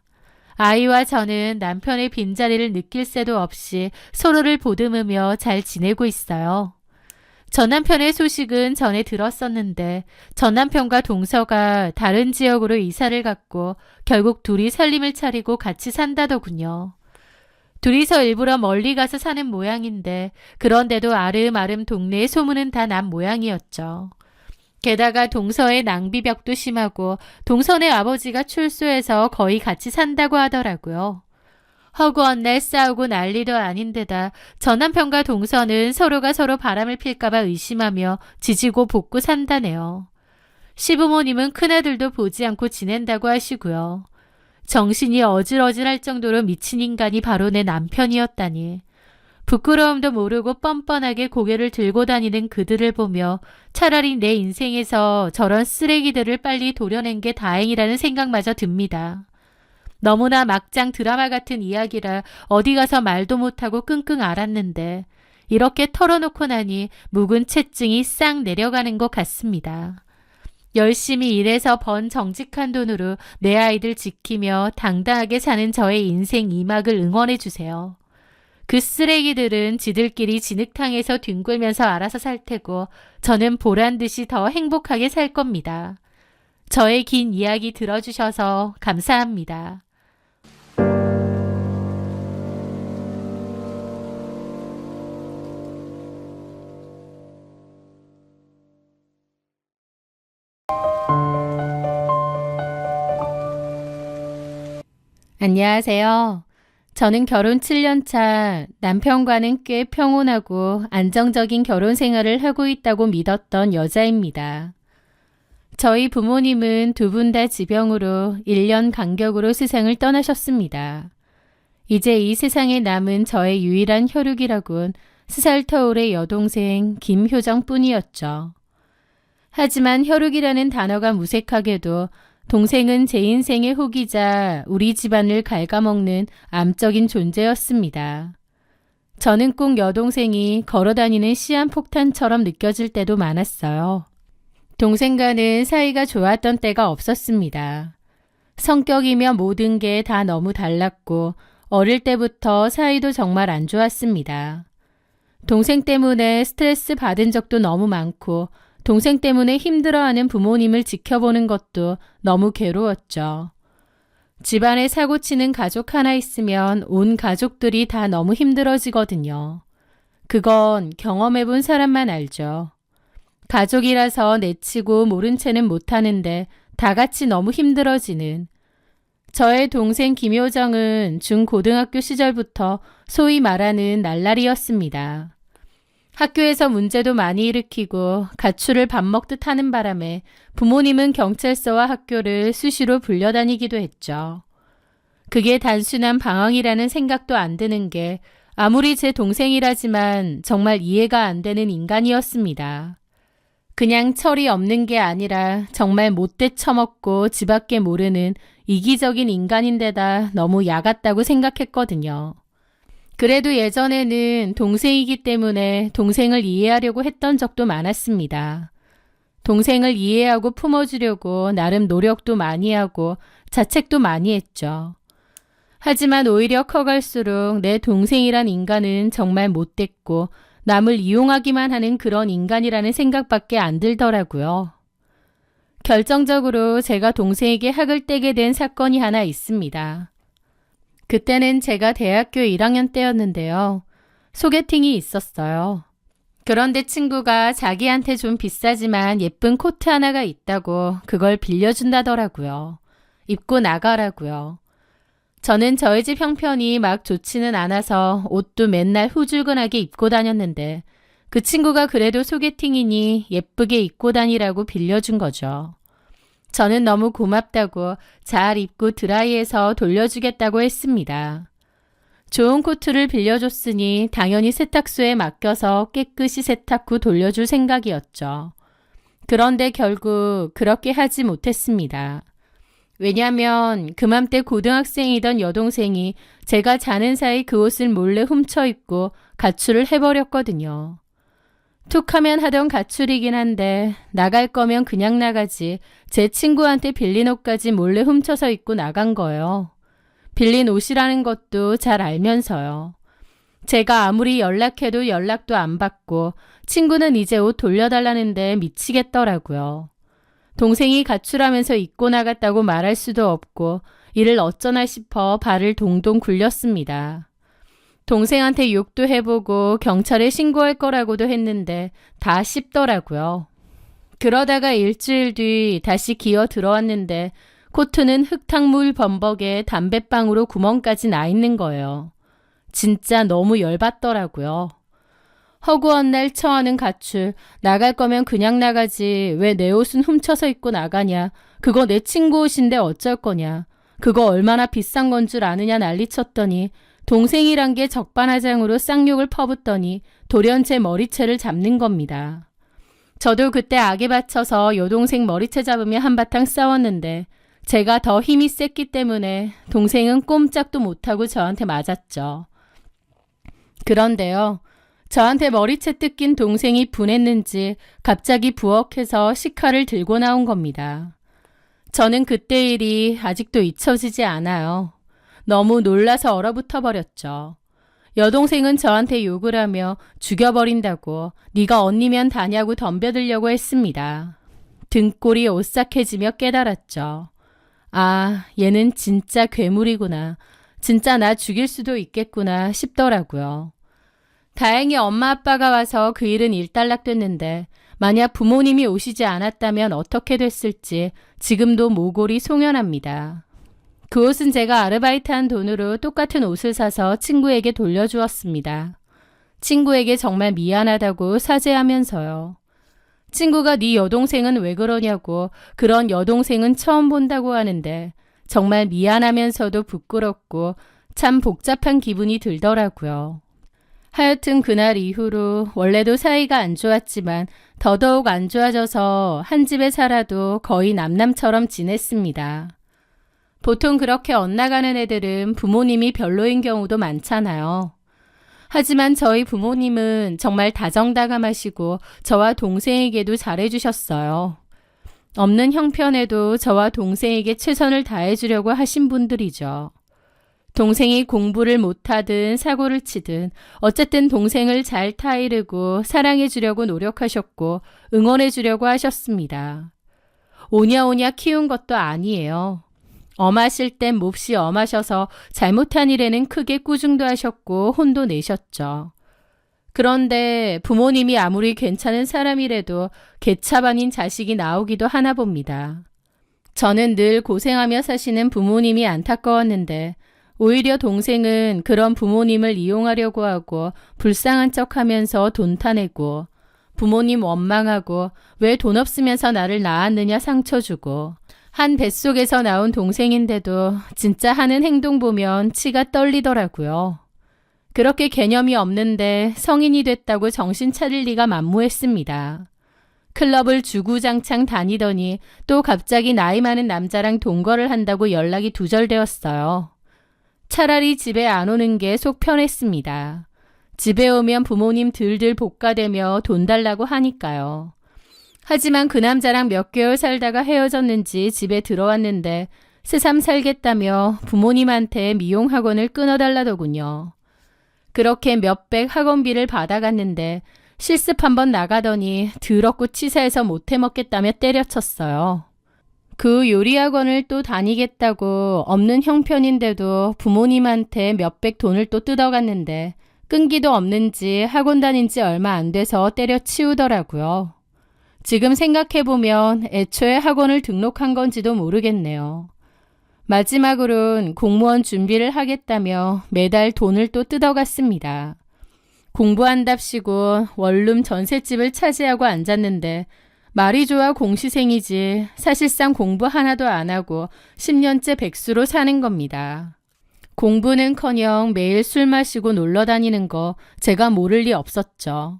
아이와 저는 남편의 빈자리를 느낄 새도 없이 서로를 보듬으며 잘 지내고 있어요. 전 남편의 소식은 전에 들었었는데 전 남편과 동서가 다른 지역으로 이사를 갔고 결국 둘이 살림을 차리고 같이 산다더군요. 둘이서 일부러 멀리 가서 사는 모양인데 그런데도 아름아름 동네의 소문은 다 난 모양이었죠. 게다가 동서의 낭비벽도 심하고 동선의 아버지가 출소해서 거의 같이 산다고 하더라고요. 허구한 날 싸우고 난리도 아닌데다 저 남편과 동서는 서로가 서로 바람을 필까봐 의심하며 지지고 볶고 산다네요. 시부모님은 큰아들도 보지 않고 지낸다고 하시고요. 정신이 어질어질할 정도로 미친 인간이 바로 내 남편이었다니. 부끄러움도 모르고 뻔뻔하게 고개를 들고 다니는 그들을 보며 차라리 내 인생에서 저런 쓰레기들을 빨리 도려낸 게 다행이라는 생각마저 듭니다. 너무나 막장 드라마 같은 이야기라 어디 가서 말도 못하고 끙끙 앓았는데 이렇게 털어놓고 나니 묵은 채증이 싹 내려가는 것 같습니다. 열심히 일해서 번 정직한 돈으로 내 아이들 지키며 당당하게 사는 저의 인생 2막을 응원해 주세요. 그 쓰레기들은 지들끼리 진흙탕에서 뒹굴면서 알아서 살 테고 저는 보란듯이 더 행복하게 살 겁니다. 저의 긴 이야기 들어주셔서 감사합니다. 안녕하세요. 저는 결혼 7년 차 남편과는 꽤 평온하고 안정적인 결혼 생활을 하고 있다고 믿었던 여자입니다. 저희 부모님은 두 분 다 지병으로 1년 간격으로 세상을 떠나셨습니다. 이제 이 세상에 남은 저의 유일한 혈육이라곤 3살 터울의 여동생 김효정뿐이었죠. 하지만 혈육이라는 단어가 무색하게도 동생은 제 인생의 혹이자 우리 집안을 갉아먹는 암적인 존재였습니다. 저는 꼭 여동생이 걸어다니는 시한폭탄처럼 느껴질 때도 많았어요. 동생과는 사이가 좋았던 때가 없었습니다. 성격이며 모든 게 다 너무 달랐고 어릴 때부터 사이도 정말 안 좋았습니다. 동생 때문에 스트레스 받은 적도 너무 많고 동생 때문에 힘들어하는 부모님을 지켜보는 것도 너무 괴로웠죠. 집안에 사고치는 가족 하나 있으면 온 가족들이 다 너무 힘들어지거든요. 그건 경험해본 사람만 알죠. 가족이라서 내치고 모른 채는 못하는데 다 같이 너무 힘들어지는. 저의 동생 김효정은 중고등학교 시절부터 소위 말하는 날라리였습니다. 학교에서 문제도 많이 일으키고 가출을 밥 먹듯 하는 바람에 부모님은 경찰서와 학교를 수시로 불려다니기도 했죠. 그게 단순한 방황이라는 생각도 안 드는 게 아무리 제 동생이라지만 정말 이해가 안 되는 인간이었습니다. 그냥 철이 없는 게 아니라 정말 못돼 처먹고 지밖에 모르는 이기적인 인간인데다 너무 야같다고 생각했거든요. 그래도 예전에는 동생이기 때문에 동생을 이해하려고 했던 적도 많았습니다. 동생을 이해하고 품어주려고 나름 노력도 많이 하고 자책도 많이 했죠. 하지만 오히려 커갈수록 내 동생이란 인간은 정말 못됐고 남을 이용하기만 하는 그런 인간이라는 생각밖에 안 들더라고요. 결정적으로 제가 동생에게 학을 떼게 된 사건이 하나 있습니다. 그때는 제가 대학교 1학년 때였는데요. 소개팅이 있었어요. 그런데 친구가 자기한테 좀 비싸지만 예쁜 코트 하나가 있다고 그걸 빌려준다더라고요. 입고 나가라고요. 저는 저희 집 형편이 막 좋지는 않아서 옷도 맨날 후줄근하게 입고 다녔는데 그 친구가 그래도 소개팅이니 예쁘게 입고 다니라고 빌려준 거죠. 저는 너무 고맙다고 잘 입고 드라이해서 돌려주겠다고 했습니다. 좋은 코트를 빌려줬으니 당연히 세탁소에 맡겨서 깨끗이 세탁 후 돌려줄 생각이었죠. 그런데 결국 그렇게 하지 못했습니다. 왜냐면 그맘때 고등학생이던 여동생이 제가 자는 사이 그 옷을 몰래 훔쳐 입고 가출을 해버렸거든요. 툭하면 하던 가출이긴 한데 나갈 거면 그냥 나가지 제 친구한테 빌린 옷까지 몰래 훔쳐서 입고 나간 거예요. 빌린 옷이라는 것도 잘 알면서요. 제가 아무리 연락해도 연락도 안 받고 친구는 이제 옷 돌려달라는데 미치겠더라고요. 동생이 가출하면서 입고 나갔다고 말할 수도 없고 이를 어쩌나 싶어 발을 동동 굴렸습니다. 동생한테 욕도 해보고 경찰에 신고할 거라고도 했는데 다 씹더라고요. 그러다가 일주일 뒤 다시 기어 들어왔는데 코트는 흙탕물 범벅에 담배방으로 구멍까지 나 있는 거예요. 진짜 너무 열받더라고요. 허구한 날 처하는 가출, 나갈 거면 그냥 나가지 왜 내 옷은 훔쳐서 입고 나가냐, 그거 내 친구 옷인데 어쩔 거냐, 그거 얼마나 비싼 건 줄 아느냐 난리쳤더니 동생이란 게 적반하장으로 쌍욕을 퍼붓더니 돌연 제 머리채를 잡는 겁니다. 저도 그때 악에 받쳐서 여동생 머리채 잡으며 한바탕 싸웠는데 제가 더 힘이 셌기 때문에 동생은 꼼짝도 못하고 저한테 맞았죠. 그런데요, 저한테 머리채 뜯긴 동생이 분했는지 갑자기 부엌에서 식칼을 들고 나온 겁니다. 저는 그때 일이 아직도 잊혀지지 않아요. 너무 놀라서 얼어붙어 버렸죠. 여동생은 저한테 욕을 하며 죽여버린다고, 네가 언니면 다냐고 덤벼들려고 했습니다. 등골이 오싹해지며 깨달았죠. 아, 얘는 진짜 괴물이구나. 진짜 나 죽일 수도 있겠구나 싶더라고요. 다행히 엄마 아빠가 와서 그 일은 일단락됐는데 만약 부모님이 오시지 않았다면 어떻게 됐을지 지금도 모골이 송연합니다. 그 옷은 제가 아르바이트한 돈으로 똑같은 옷을 사서 친구에게 돌려주었습니다. 친구에게 정말 미안하다고 사죄하면서요. 친구가 네 여동생은 왜 그러냐고, 그런 여동생은 처음 본다고 하는데 정말 미안하면서도 부끄럽고 참 복잡한 기분이 들더라고요. 하여튼 그날 이후로 원래도 사이가 안 좋았지만 더더욱 안 좋아져서 한 집에 살아도 거의 남남처럼 지냈습니다. 보통 그렇게 엇나가는 애들은 부모님이 별로인 경우도 많잖아요. 하지만 저희 부모님은 정말 다정다감하시고 저와 동생에게도 잘해주셨어요. 없는 형편에도 저와 동생에게 최선을 다해주려고 하신 분들이죠. 동생이 공부를 못하든 사고를 치든 어쨌든 동생을 잘 타이르고 사랑해주려고 노력하셨고 응원해주려고 하셨습니다. 오냐오냐 키운 것도 아니에요. 엄하실 땐 몹시 엄하셔서 잘못한 일에는 크게 꾸중도 하셨고 혼도 내셨죠. 그런데 부모님이 아무리 괜찮은 사람이라도 개차 반인 자식이 나오기도 하나 봅니다. 저는 늘 고생하며 사시는 부모님이 안타까웠는데 오히려 동생은 그런 부모님을 이용하려고 하고 불쌍한 척하면서 돈 타내고 부모님 원망하고 왜 돈 없으면서 나를 낳았느냐 상처 주고 한 뱃속에서 나온 동생인데도 진짜 하는 행동 보면 치가 떨리더라고요. 그렇게 개념이 없는데 성인이 됐다고 정신 차릴 리가 만무했습니다. 클럽을 주구장창 다니더니 또 갑자기 나이 많은 남자랑 동거를 한다고 연락이 두절되었어요. 차라리 집에 안 오는 게 속 편했습니다. 집에 오면 부모님 들들 볶아대며 돈 달라고 하니까요. 하지만 그 남자랑 몇 개월 살다가 헤어졌는지 집에 들어왔는데 새삼 살겠다며 부모님한테 미용학원을 끊어달라더군요. 그렇게 몇백 학원비를 받아갔는데 실습 한번 나가더니 더럽고 치사해서 못해 먹겠다며 때려쳤어요. 그 요리학원을 또 다니겠다고 없는 형편인데도 부모님한테 몇백 돈을 또 뜯어갔는데 끈기도 없는지 학원 다닌 지 얼마 안 돼서 때려치우더라고요. 지금 생각해보면 애초에 학원을 등록한 건지도 모르겠네요. 마지막으론 공무원 준비를 하겠다며 매달 돈을 또 뜯어갔습니다. 공부한답시고 원룸 전셋집을 차지하고 앉았는데 말이 좋아 공시생이지 사실상 공부 하나도 안 하고 10년째 백수로 사는 겁니다. 공부는커녕 매일 술 마시고 놀러 다니는 거 제가 모를 리 없었죠.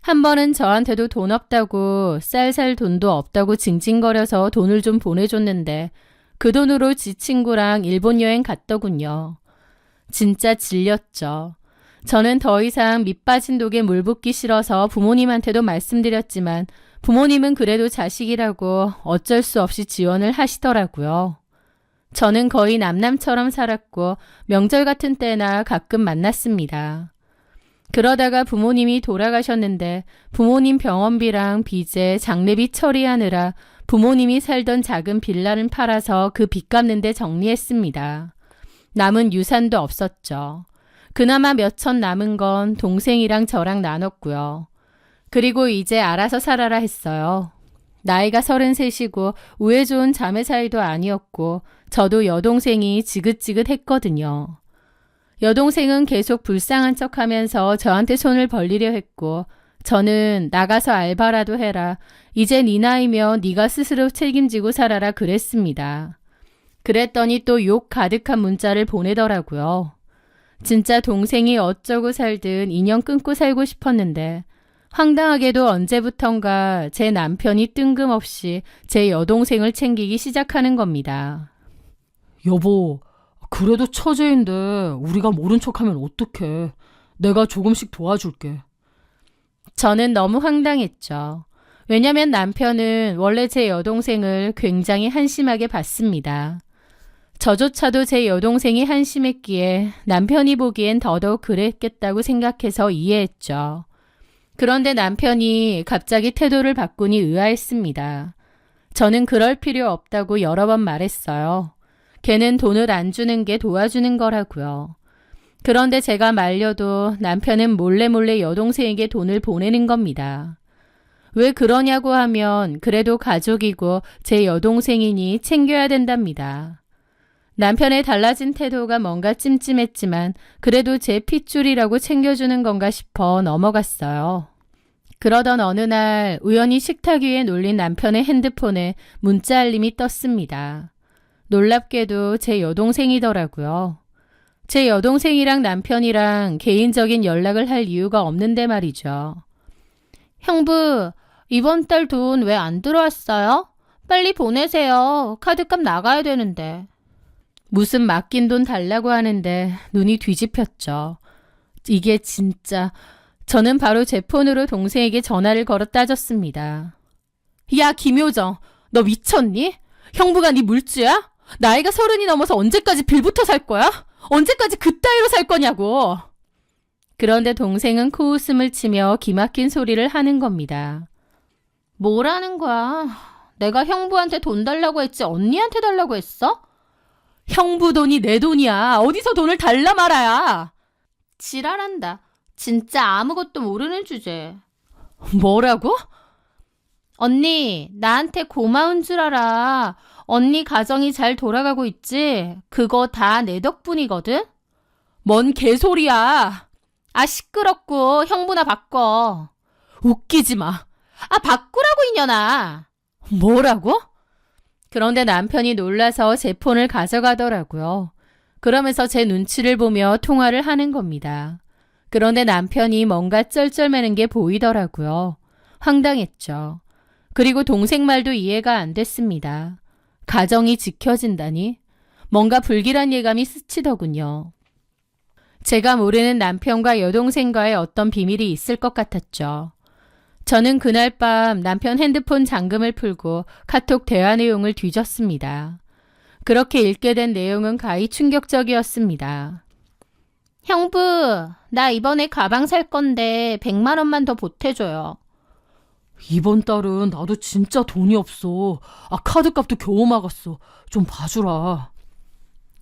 한 번은 저한테도 돈 없다고 쌀 돈도 없다고 징징거려서 돈을 좀 보내줬는데 그 돈으로 지 친구랑 일본 여행 갔더군요. 진짜 질렸죠. 저는 더 이상 밑 빠진 독에 물 붓기 싫어서 부모님한테도 말씀드렸지만 부모님은 그래도 자식이라고 어쩔 수 없이 지원을 하시더라고요. 저는 거의 남남처럼 살았고 명절 같은 때나 가끔 만났습니다. 그러다가 부모님이 돌아가셨는데 부모님 병원비랑 빚에 장례비 처리하느라 부모님이 살던 작은 빌라를 팔아서 그 빚 갚는 데 정리했습니다. 남은 유산도 없었죠. 그나마 몇천 남은 건 동생이랑 저랑 나눴고요. 그리고 이제 알아서 살아라 했어요. 나이가 33이고 우애 좋은 자매 사이도 아니었고 저도 여동생이 지긋지긋했거든요. 여동생은 계속 불쌍한 척하면서 저한테 손을 벌리려 했고 저는 나가서 알바라도 해라. 이제 네 나이면 네가 스스로 책임지고 살아라 그랬습니다. 그랬더니 또 욕 가득한 문자를 보내더라고요. 진짜 동생이 어쩌고 살든 인연 끊고 살고 싶었는데 황당하게도 언제부턴가 제 남편이 뜬금없이 제 여동생을 챙기기 시작하는 겁니다. 여보, 그래도 처제인데 우리가 모른 척하면 어떡해. 내가 조금씩 도와줄게. 저는 너무 황당했죠. 왜냐면 남편은 원래 제 여동생을 굉장히 한심하게 봤습니다. 저조차도 제 여동생이 한심했기에 남편이 보기엔 더더욱 그랬겠다고 생각해서 이해했죠. 그런데 남편이 갑자기 태도를 바꾸니 의아했습니다. 저는 그럴 필요 없다고 여러 번 말했어요. 걔는 돈을 안 주는 게 도와주는 거라고요. 그런데 제가 말려도 남편은 몰래 여동생에게 돈을 보내는 겁니다. 왜 그러냐고 하면 그래도 가족이고 제 여동생이니 챙겨야 된답니다. 남편의 달라진 태도가 뭔가 찜찜했지만 그래도 제 핏줄이라고 챙겨주는 건가 싶어 넘어갔어요. 그러던 어느 날 우연히 식탁 위에 놀린 남편의 핸드폰에 문자 알림이 떴습니다. 놀랍게도 제 여동생이더라고요. 제 여동생이랑 남편이랑 개인적인 연락을 할 이유가 없는데 말이죠. 형부, 이번 달 돈 왜 안 들어왔어요? 빨리 보내세요. 카드값 나가야 되는데. 무슨 맡긴 돈 달라고 하는데 눈이 뒤집혔죠. 이게 진짜... 저는 바로 제 폰으로 동생에게 전화를 걸어 따졌습니다. 야, 김효정, 너 미쳤니? 형부가 네 물주야? 나이가 30이 넘어서 언제까지 빌부터 살 거야? 언제까지 그따위로 살 거냐고. 그런데 동생은 코웃음을 치며 기막힌 소리를 하는 겁니다. 뭐라는 거야? 내가 형부한테 돈 달라고 했지 언니한테 달라고 했어? 형부 돈이 내 돈이야. 어디서 돈을 달라 말아야. 지랄한다. 진짜 아무것도 모르는 주제. 뭐라고? 언니, 나한테 고마운 줄 알아. 언니 가정이 잘 돌아가고 있지? 그거 다 내 덕분이거든? 뭔 개소리야. 아, 시끄럽고 형부나 바꿔. 웃기지 마. 아, 바꾸라고 이년아. 뭐라고? 그런데 남편이 놀라서 제 폰을 가져가더라고요. 그러면서 제 눈치를 보며 통화를 하는 겁니다. 그런데 남편이 뭔가 쩔쩔매는 게 보이더라고요. 황당했죠. 그리고 동생 말도 이해가 안 됐습니다. 가정이 지켜진다니? 뭔가 불길한 예감이 스치더군요. 제가 모르는 남편과 여동생과의 어떤 비밀이 있을 것 같았죠. 저는 그날 밤 남편 핸드폰 잠금을 풀고 카톡 대화 내용을 뒤졌습니다. 그렇게 읽게 된 내용은 가히 충격적이었습니다. 형부, 나 이번에 가방 살 건데 100만 원만 더 보태줘요. 이번 달은 나도 진짜 돈이 없어. 카드값도 겨우 막았어. 좀 봐주라.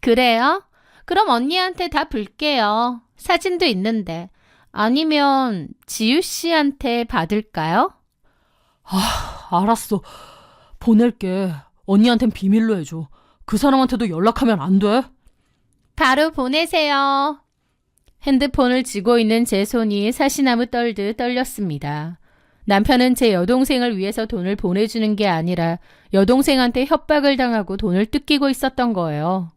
그래요? 그럼 언니한테 다 불게요. 사진도 있는데. 아니면 지유 씨한테 받을까요? 알았어. 보낼게. 언니한텐 비밀로 해줘. 그 사람한테도 연락하면 안 돼? 바로 보내세요. 핸드폰을 쥐고 있는 제 손이 사시나무 떨듯 떨렸습니다. 남편은 제 여동생을 위해서 돈을 보내주는 게 아니라 여동생한테 협박을 당하고 돈을 뜯기고 있었던 거예요.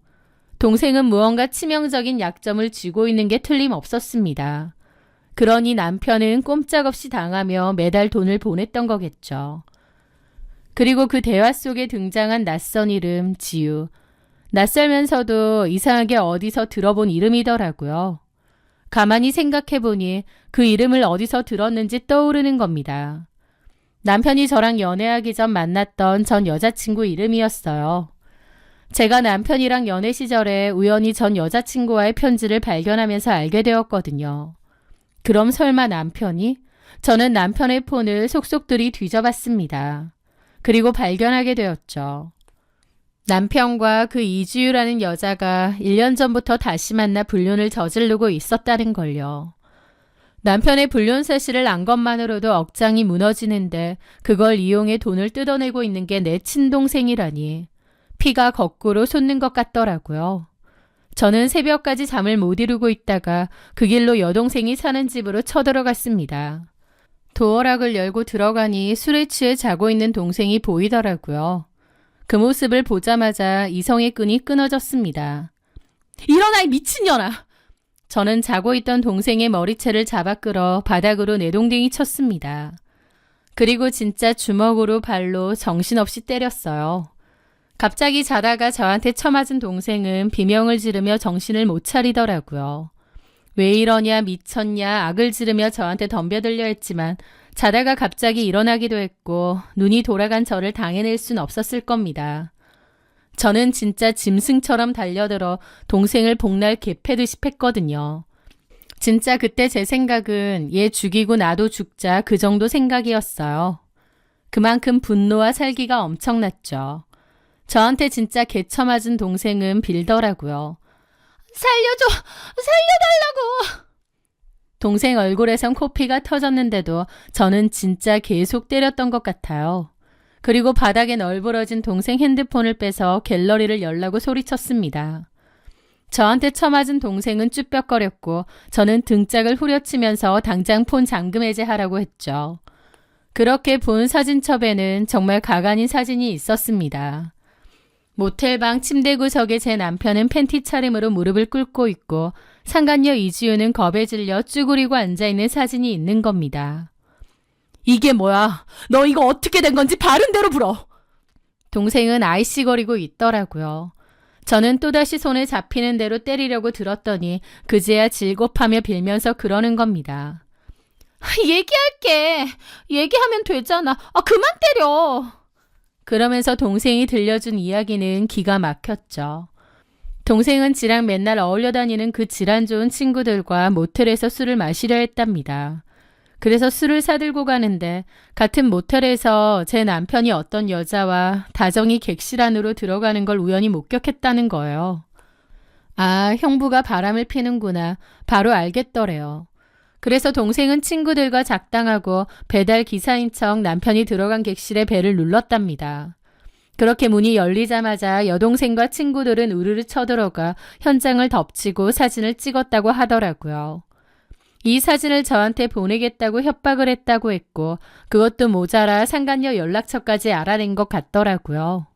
동생은 무언가 치명적인 약점을 쥐고 있는 게 틀림없었습니다. 그러니 남편은 꼼짝없이 당하며 매달 돈을 보냈던 거겠죠. 그리고 그 대화 속에 등장한 낯선 이름 지유. 낯설면서도 이상하게 어디서 들어본 이름이더라고요. 가만히 생각해보니 그 이름을 어디서 들었는지 떠오르는 겁니다. 남편이 저랑 연애하기 전 만났던 전 여자친구 이름이었어요. 제가 남편이랑 연애 시절에 우연히 전 여자친구와의 편지를 발견하면서 알게 되었거든요. 그럼 설마 남편이? 저는 남편의 폰을 속속들이 뒤져봤습니다. 그리고 발견하게 되었죠. 남편과 그 이주유라는 여자가 1년 전부터 다시 만나 불륜을 저지르고 있었다는 걸요. 남편의 불륜 사실을 안 것만으로도 억장이 무너지는데 그걸 이용해 돈을 뜯어내고 있는 게 내 친동생이라니 피가 거꾸로 솟는 것 같더라고요. 저는 새벽까지 잠을 못 이루고 있다가 그 길로 여동생이 사는 집으로 쳐들어갔습니다. 도어락을 열고 들어가니 술에 취해 자고 있는 동생이 보이더라고요. 그 모습을 보자마자 이성의 끈이 끊어졌습니다. 일어나, 이 미친년아! 저는 자고 있던 동생의 머리채를 잡아 끌어 바닥으로 내동댕이 쳤습니다. 그리고 진짜 주먹으로 발로 정신없이 때렸어요. 갑자기 자다가 저한테 쳐맞은 동생은 비명을 지르며 정신을 못 차리더라고요. 왜 이러냐, 미쳤냐, 악을 지르며 저한테 덤벼들려 했지만 자다가 갑자기 일어나기도 했고 눈이 돌아간 저를 당해낼 순 없었을 겁니다. 저는 진짜 짐승처럼 달려들어 동생을 복날 개패듯이 팼거든요. 진짜 그때 제 생각은 얘 죽이고 나도 죽자 그 정도 생각이었어요. 그만큼 분노와 살기가 엄청났죠. 저한테 진짜 개쳐맞은 동생은 빌더라고요. 살려줘! 살려달라고! 동생 얼굴에선 코피가 터졌는데도 저는 진짜 계속 때렸던 것 같아요. 그리고 바닥에 널브러진 동생 핸드폰을 빼서 갤러리를 열라고 소리쳤습니다. 저한테 쳐맞은 동생은 쭈뼛거렸고 저는 등짝을 후려치면서 당장 폰 잠금 해제하라고 했죠. 그렇게 본 사진첩에는 정말 가관인 사진이 있었습니다. 모텔방 침대 구석에 제 남편은 팬티 차림으로 무릎을 꿇고 있고 상간녀 이지우는 겁에 질려 쭈그리고 앉아있는 사진이 있는 겁니다. 이게 뭐야? 너 이거 어떻게 된 건지 바른 대로 불어! 동생은 아이씨거리고 있더라고요. 저는 또다시 손에 잡히는 대로 때리려고 들었더니 그제야 질겁하며 빌면서 그러는 겁니다. 얘기할게. 얘기하면 되잖아. 그만 때려. 그러면서 동생이 들려준 이야기는 기가 막혔죠. 동생은 지랑 맨날 어울려 다니는 그 질환 좋은 친구들과 모텔에서 술을 마시려 했답니다. 그래서 술을 사들고 가는데 같은 모텔에서 제 남편이 어떤 여자와 다정히 객실 안으로 들어가는 걸 우연히 목격했다는 거예요. 아, 형부가 바람을 피는구나. 바로 알겠더래요. 그래서 동생은 친구들과 작당하고 배달 기사인 척 남편이 들어간 객실에 벨을 눌렀답니다. 그렇게 문이 열리자마자 여동생과 친구들은 우르르 쳐들어가 현장을 덮치고 사진을 찍었다고 하더라고요. 이 사진을 저한테 보내겠다고 협박을 했다고 했고 그것도 모자라 상간녀 연락처까지 알아낸 것 같더라고요.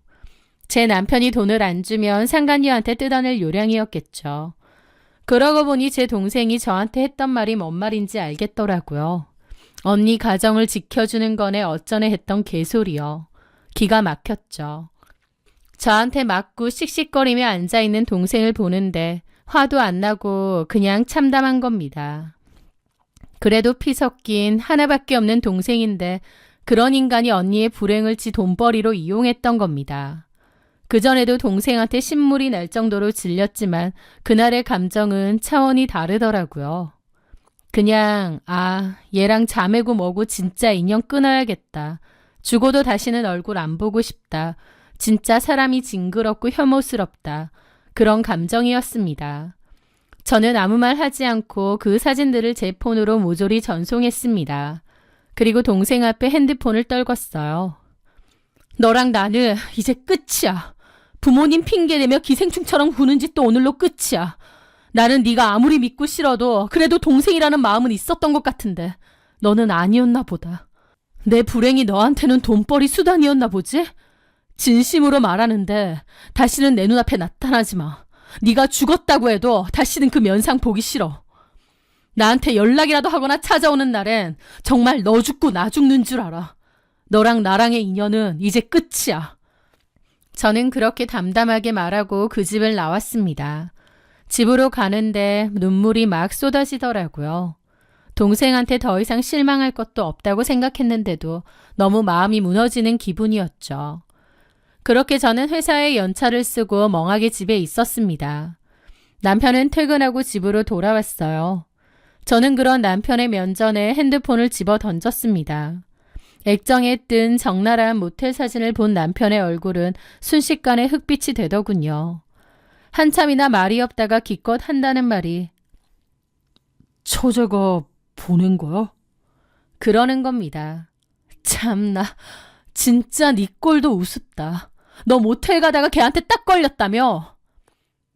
제 남편이 돈을 안 주면 상간녀한테 뜯어낼 요량이었겠죠. 그러고 보니 제 동생이 저한테 했던 말이 뭔 말인지 알겠더라고요. 언니 가정을 지켜주는 거네 어쩌네 했던 개소리요. 기가 막혔죠. 저한테 맞고 씩씩거리며 앉아있는 동생을 보는데 화도 안 나고 그냥 참담한 겁니다. 그래도 피 섞인 하나밖에 없는 동생인데 그런 인간이 언니의 불행을 지 돈벌이로 이용했던 겁니다. 그전에도 동생한테 신물이 날 정도로 질렸지만 그날의 감정은 차원이 다르더라고요. 그냥 얘랑 자매고 뭐고 진짜 인연 끊어야겠다. 죽어도 다시는 얼굴 안 보고 싶다. 진짜 사람이 징그럽고 혐오스럽다. 그런 감정이었습니다. 저는 아무 말 하지 않고 그 사진들을 제 폰으로 모조리 전송했습니다. 그리고 동생 앞에 핸드폰을 떨궜어요. 너랑 나는 이제 끝이야. 부모님 핑계대며 기생충처럼 구는 짓도 오늘로 끝이야. 나는 네가 아무리 믿고 싫어도 그래도 동생이라는 마음은 있었던 것 같은데 너는 아니었나 보다. 내 불행이 너한테는 돈벌이 수단이었나 보지? 진심으로 말하는데 다시는 내 눈앞에 나타나지 마. 네가 죽었다고 해도 다시는 그 면상 보기 싫어. 나한테 연락이라도 하거나 찾아오는 날엔 정말 너 죽고 나 죽는 줄 알아. 너랑 나랑의 인연은 이제 끝이야. 저는 그렇게 담담하게 말하고 그 집을 나왔습니다. 집으로 가는데 눈물이 막 쏟아지더라고요. 동생한테 더 이상 실망할 것도 없다고 생각했는데도 너무 마음이 무너지는 기분이었죠. 그렇게 저는 회사에 연차를 쓰고 멍하게 집에 있었습니다. 남편은 퇴근하고 집으로 돌아왔어요. 저는 그런 남편의 면전에 핸드폰을 집어 던졌습니다. 액정에 뜬 적나라한 모텔 사진을 본 남편의 얼굴은 순식간에 흑빛이 되더군요. 한참이나 말이 없다가 기껏 한다는 말이 처제가 보낸 거야? 그러는 겁니다. 참나, 진짜 네 꼴도 우습다. 너 모텔 가다가 걔한테 딱 걸렸다며?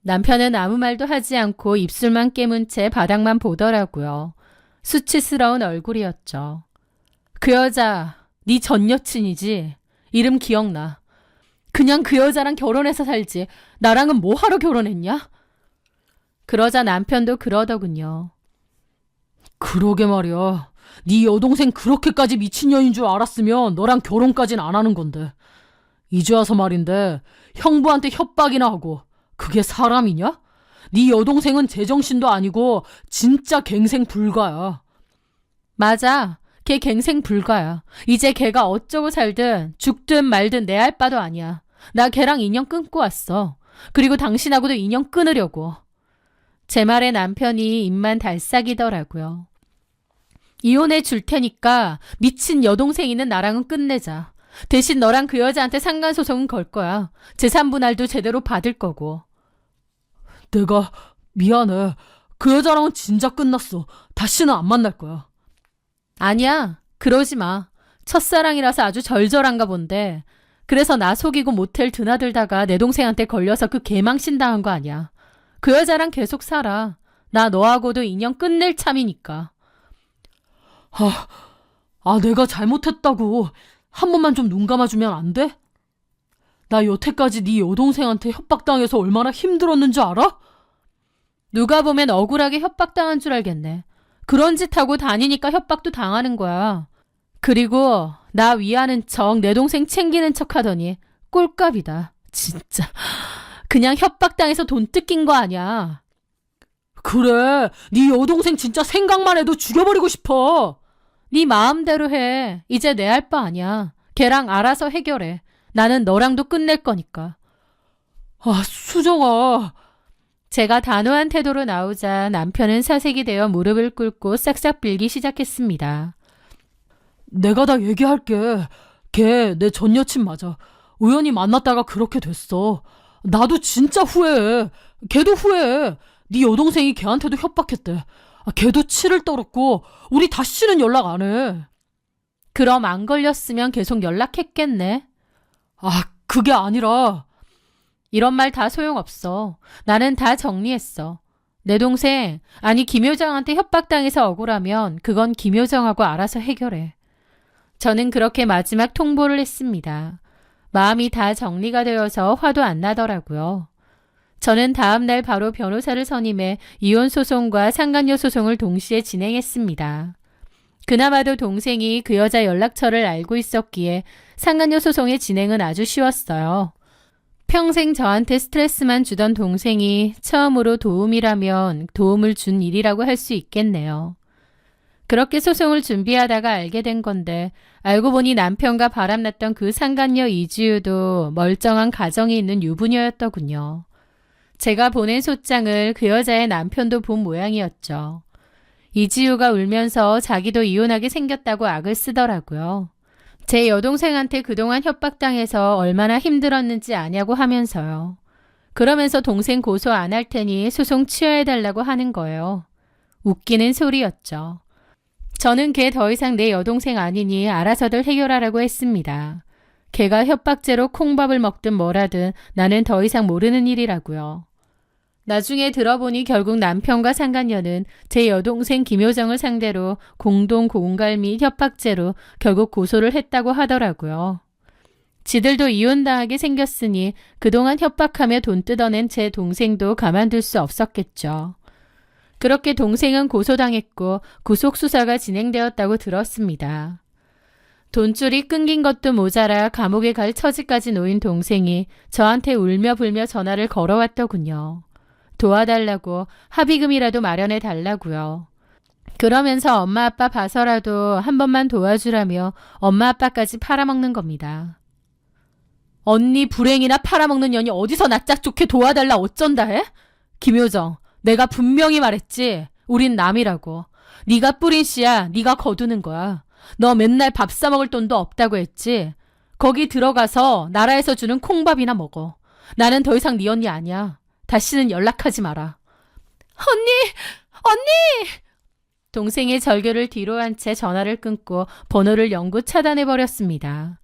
남편은 아무 말도 하지 않고 입술만 깨문 채 바닥만 보더라고요. 수치스러운 얼굴이었죠. 그 여자, 네 전 여친이지? 이름 기억나. 그냥 그 여자랑 결혼해서 살지. 나랑은 뭐하러 결혼했냐? 그러자 남편도 그러더군요. 그러게 말이야. 네 여동생 그렇게까지 미친년인 줄 알았으면 너랑 결혼까진 안 하는 건데. 이제 와서 말인데 형부한테 협박이나 하고 그게 사람이냐? 네 여동생은 제정신도 아니고 진짜 갱생 불가야. 맞아. 걔 갱생 불가야. 이제 걔가 어쩌고 살든 죽든 말든 내 알 바도 아니야. 나 걔랑 인연 끊고 왔어. 그리고 당신하고도 인연 끊으려고. 제 말에 남편이 입만 달싹이더라고요. 이혼해 줄 테니까 미친 여동생이는 나랑은 끝내자. 대신 너랑 그 여자한테 상간소송은 걸 거야. 재산분할도 제대로 받을 거고. 내가 미안해. 그 여자랑은 진짜 끝났어. 다시는 안 만날 거야. 아니야. 그러지 마. 첫사랑이라서 아주 절절한가 본데. 그래서 나 속이고 모텔 드나들다가 내 동생한테 걸려서 그 개망신 당한 거 아니야. 그 여자랑 계속 살아. 나 너하고도 인연 끝낼 참이니까. 내가 잘못했다고. 한 번만 좀 눈 감아주면 안 돼? 나 여태까지 네 여동생한테 협박당해서 얼마나 힘들었는지 알아? 누가 보면 억울하게 협박당한 줄 알겠네. 그런 짓 하고 다니니까 협박도 당하는 거야. 그리고 나 위하는 척 내 동생 챙기는 척 하더니 꼴값이다. 진짜. 그냥 협박당해서 돈 뜯긴 거 아니야. 그래. 네 여동생 진짜 생각만 해도 죽여버리고 싶어. 네 마음대로 해. 이제 내 할 바 아니야. 걔랑 알아서 해결해. 나는 너랑도 끝낼 거니까. 수정아. 제가 단호한 태도로 나오자 남편은 사색이 되어 무릎을 꿇고 싹싹 빌기 시작했습니다. 내가 다 얘기할게. 걔 내 전 여친 맞아. 우연히 만났다가 그렇게 됐어. 나도 진짜 후회해. 걔도 후회해. 네 여동생이 걔한테도 협박했대. 걔도 치를 떨었고 우리 다시는 연락 안 해. 그럼 안 걸렸으면 계속 연락했겠네. 그게 아니라 이런 말 다 소용없어. 나는 다 정리했어. 내 동생, 아니 김효정한테 협박당해서 억울하면 그건 김효정하고 알아서 해결해. 저는 그렇게 마지막 통보를 했습니다. 마음이 다 정리가 되어서 화도 안 나더라고요. 저는 다음 날 바로 변호사를 선임해 이혼 소송과 상간녀 소송을 동시에 진행했습니다. 그나마도 동생이 그 여자 연락처를 알고 있었기에 상간녀 소송의 진행은 아주 쉬웠어요. 평생 저한테 스트레스만 주던 동생이 처음으로 도움이라면 도움을 준 일이라고 할 수 있겠네요. 그렇게 소송을 준비하다가 알게 된 건데 알고 보니 남편과 바람났던 그 상간녀 이지우도 멀쩡한 가정이 있는 유부녀였더군요. 제가 보낸 소장을 그 여자의 남편도 본 모양이었죠. 이지우가 울면서 자기도 이혼하게 생겼다고 악을 쓰더라고요. 제 여동생한테 그동안 협박당해서 얼마나 힘들었는지 아냐고 하면서요. 그러면서 동생 고소 안 할 테니 소송 취하해달라고 하는 거예요. 웃기는 소리였죠. 저는 걔 더 이상 내 여동생 아니니 알아서들 해결하라고 했습니다. 걔가 협박죄로 콩밥을 먹든 뭐라든 나는 더 이상 모르는 일이라고요. 나중에 들어보니 결국 남편과 상간녀는 제 여동생 김효정을 상대로 공동 공갈 및 협박죄로 결국 고소를 했다고 하더라고요. 지들도 이혼당하게 생겼으니 그동안 협박하며 돈 뜯어낸 제 동생도 가만둘 수 없었겠죠. 그렇게 동생은 고소당했고 구속수사가 진행되었다고 들었습니다. 돈줄이 끊긴 것도 모자라 감옥에 갈 처지까지 놓인 동생이 저한테 울며 불며 전화를 걸어왔더군요. 도와달라고 합의금이라도 마련해 달라고요. 그러면서 엄마 아빠 봐서라도 한 번만 도와주라며 엄마 아빠까지 팔아먹는 겁니다. 언니 불행이나 팔아먹는 년이 어디서 낯짝 좋게 도와달라 어쩐다 해? 김효정, 내가 분명히 말했지. 우린 남이라고. 네가 뿌린 씨야 네가 거두는 거야. 너 맨날 밥 사 먹을 돈도 없다고 했지? 거기 들어가서 나라에서 주는 콩밥이나 먹어. 나는 더 이상 네 언니 아니야. 다시는 연락하지 마라. 언니! 동생의 절규를 뒤로 한 채 전화를 끊고 번호를 영구 차단해버렸습니다.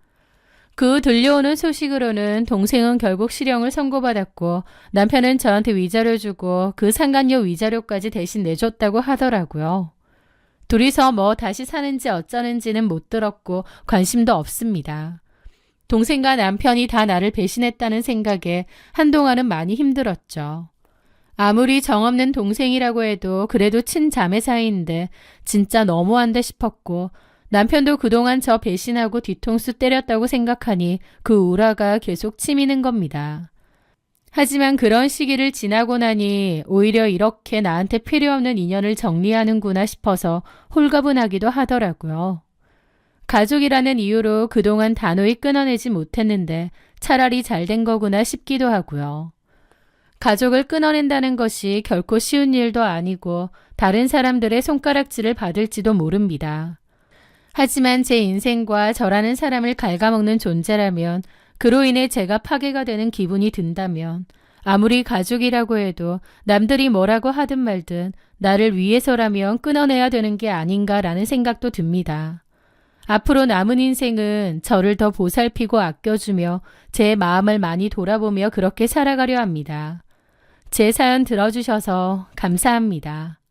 그 후 들려오는 소식으로는 동생은 결국 실형을 선고받았고 남편은 저한테 위자료 주고 그 상간녀 위자료까지 대신 내줬다고 하더라고요. 둘이서 뭐 다시 사는지 어쩌는지는 못 들었고 관심도 없습니다. 동생과 남편이 다 나를 배신했다는 생각에 한동안은 많이 힘들었죠. 아무리 정없는 동생이라고 해도 그래도 친자매 사이인데 진짜 너무한데 싶었고 남편도 그동안 저 배신하고 뒤통수 때렸다고 생각하니 그 우라가 계속 치미는 겁니다. 하지만 그런 시기를 지나고 나니 오히려 이렇게 나한테 필요 없는 인연을 정리하는구나 싶어서 홀가분하기도 하더라고요. 가족이라는 이유로 그동안 단호히 끊어내지 못했는데 차라리 잘된 거구나 싶기도 하고요. 가족을 끊어낸다는 것이 결코 쉬운 일도 아니고 다른 사람들의 손가락질을 받을지도 모릅니다. 하지만 제 인생과 저라는 사람을 갉아먹는 존재라면 그로 인해 제가 파괴가 되는 기분이 든다면 아무리 가족이라고 해도 남들이 뭐라고 하든 말든 나를 위해서라면 끊어내야 되는 게 아닌가라는 생각도 듭니다. 앞으로 남은 인생은 저를 더 보살피고 아껴주며 제 마음을 많이 돌아보며 그렇게 살아가려 합니다. 제 사연 들어주셔서 감사합니다.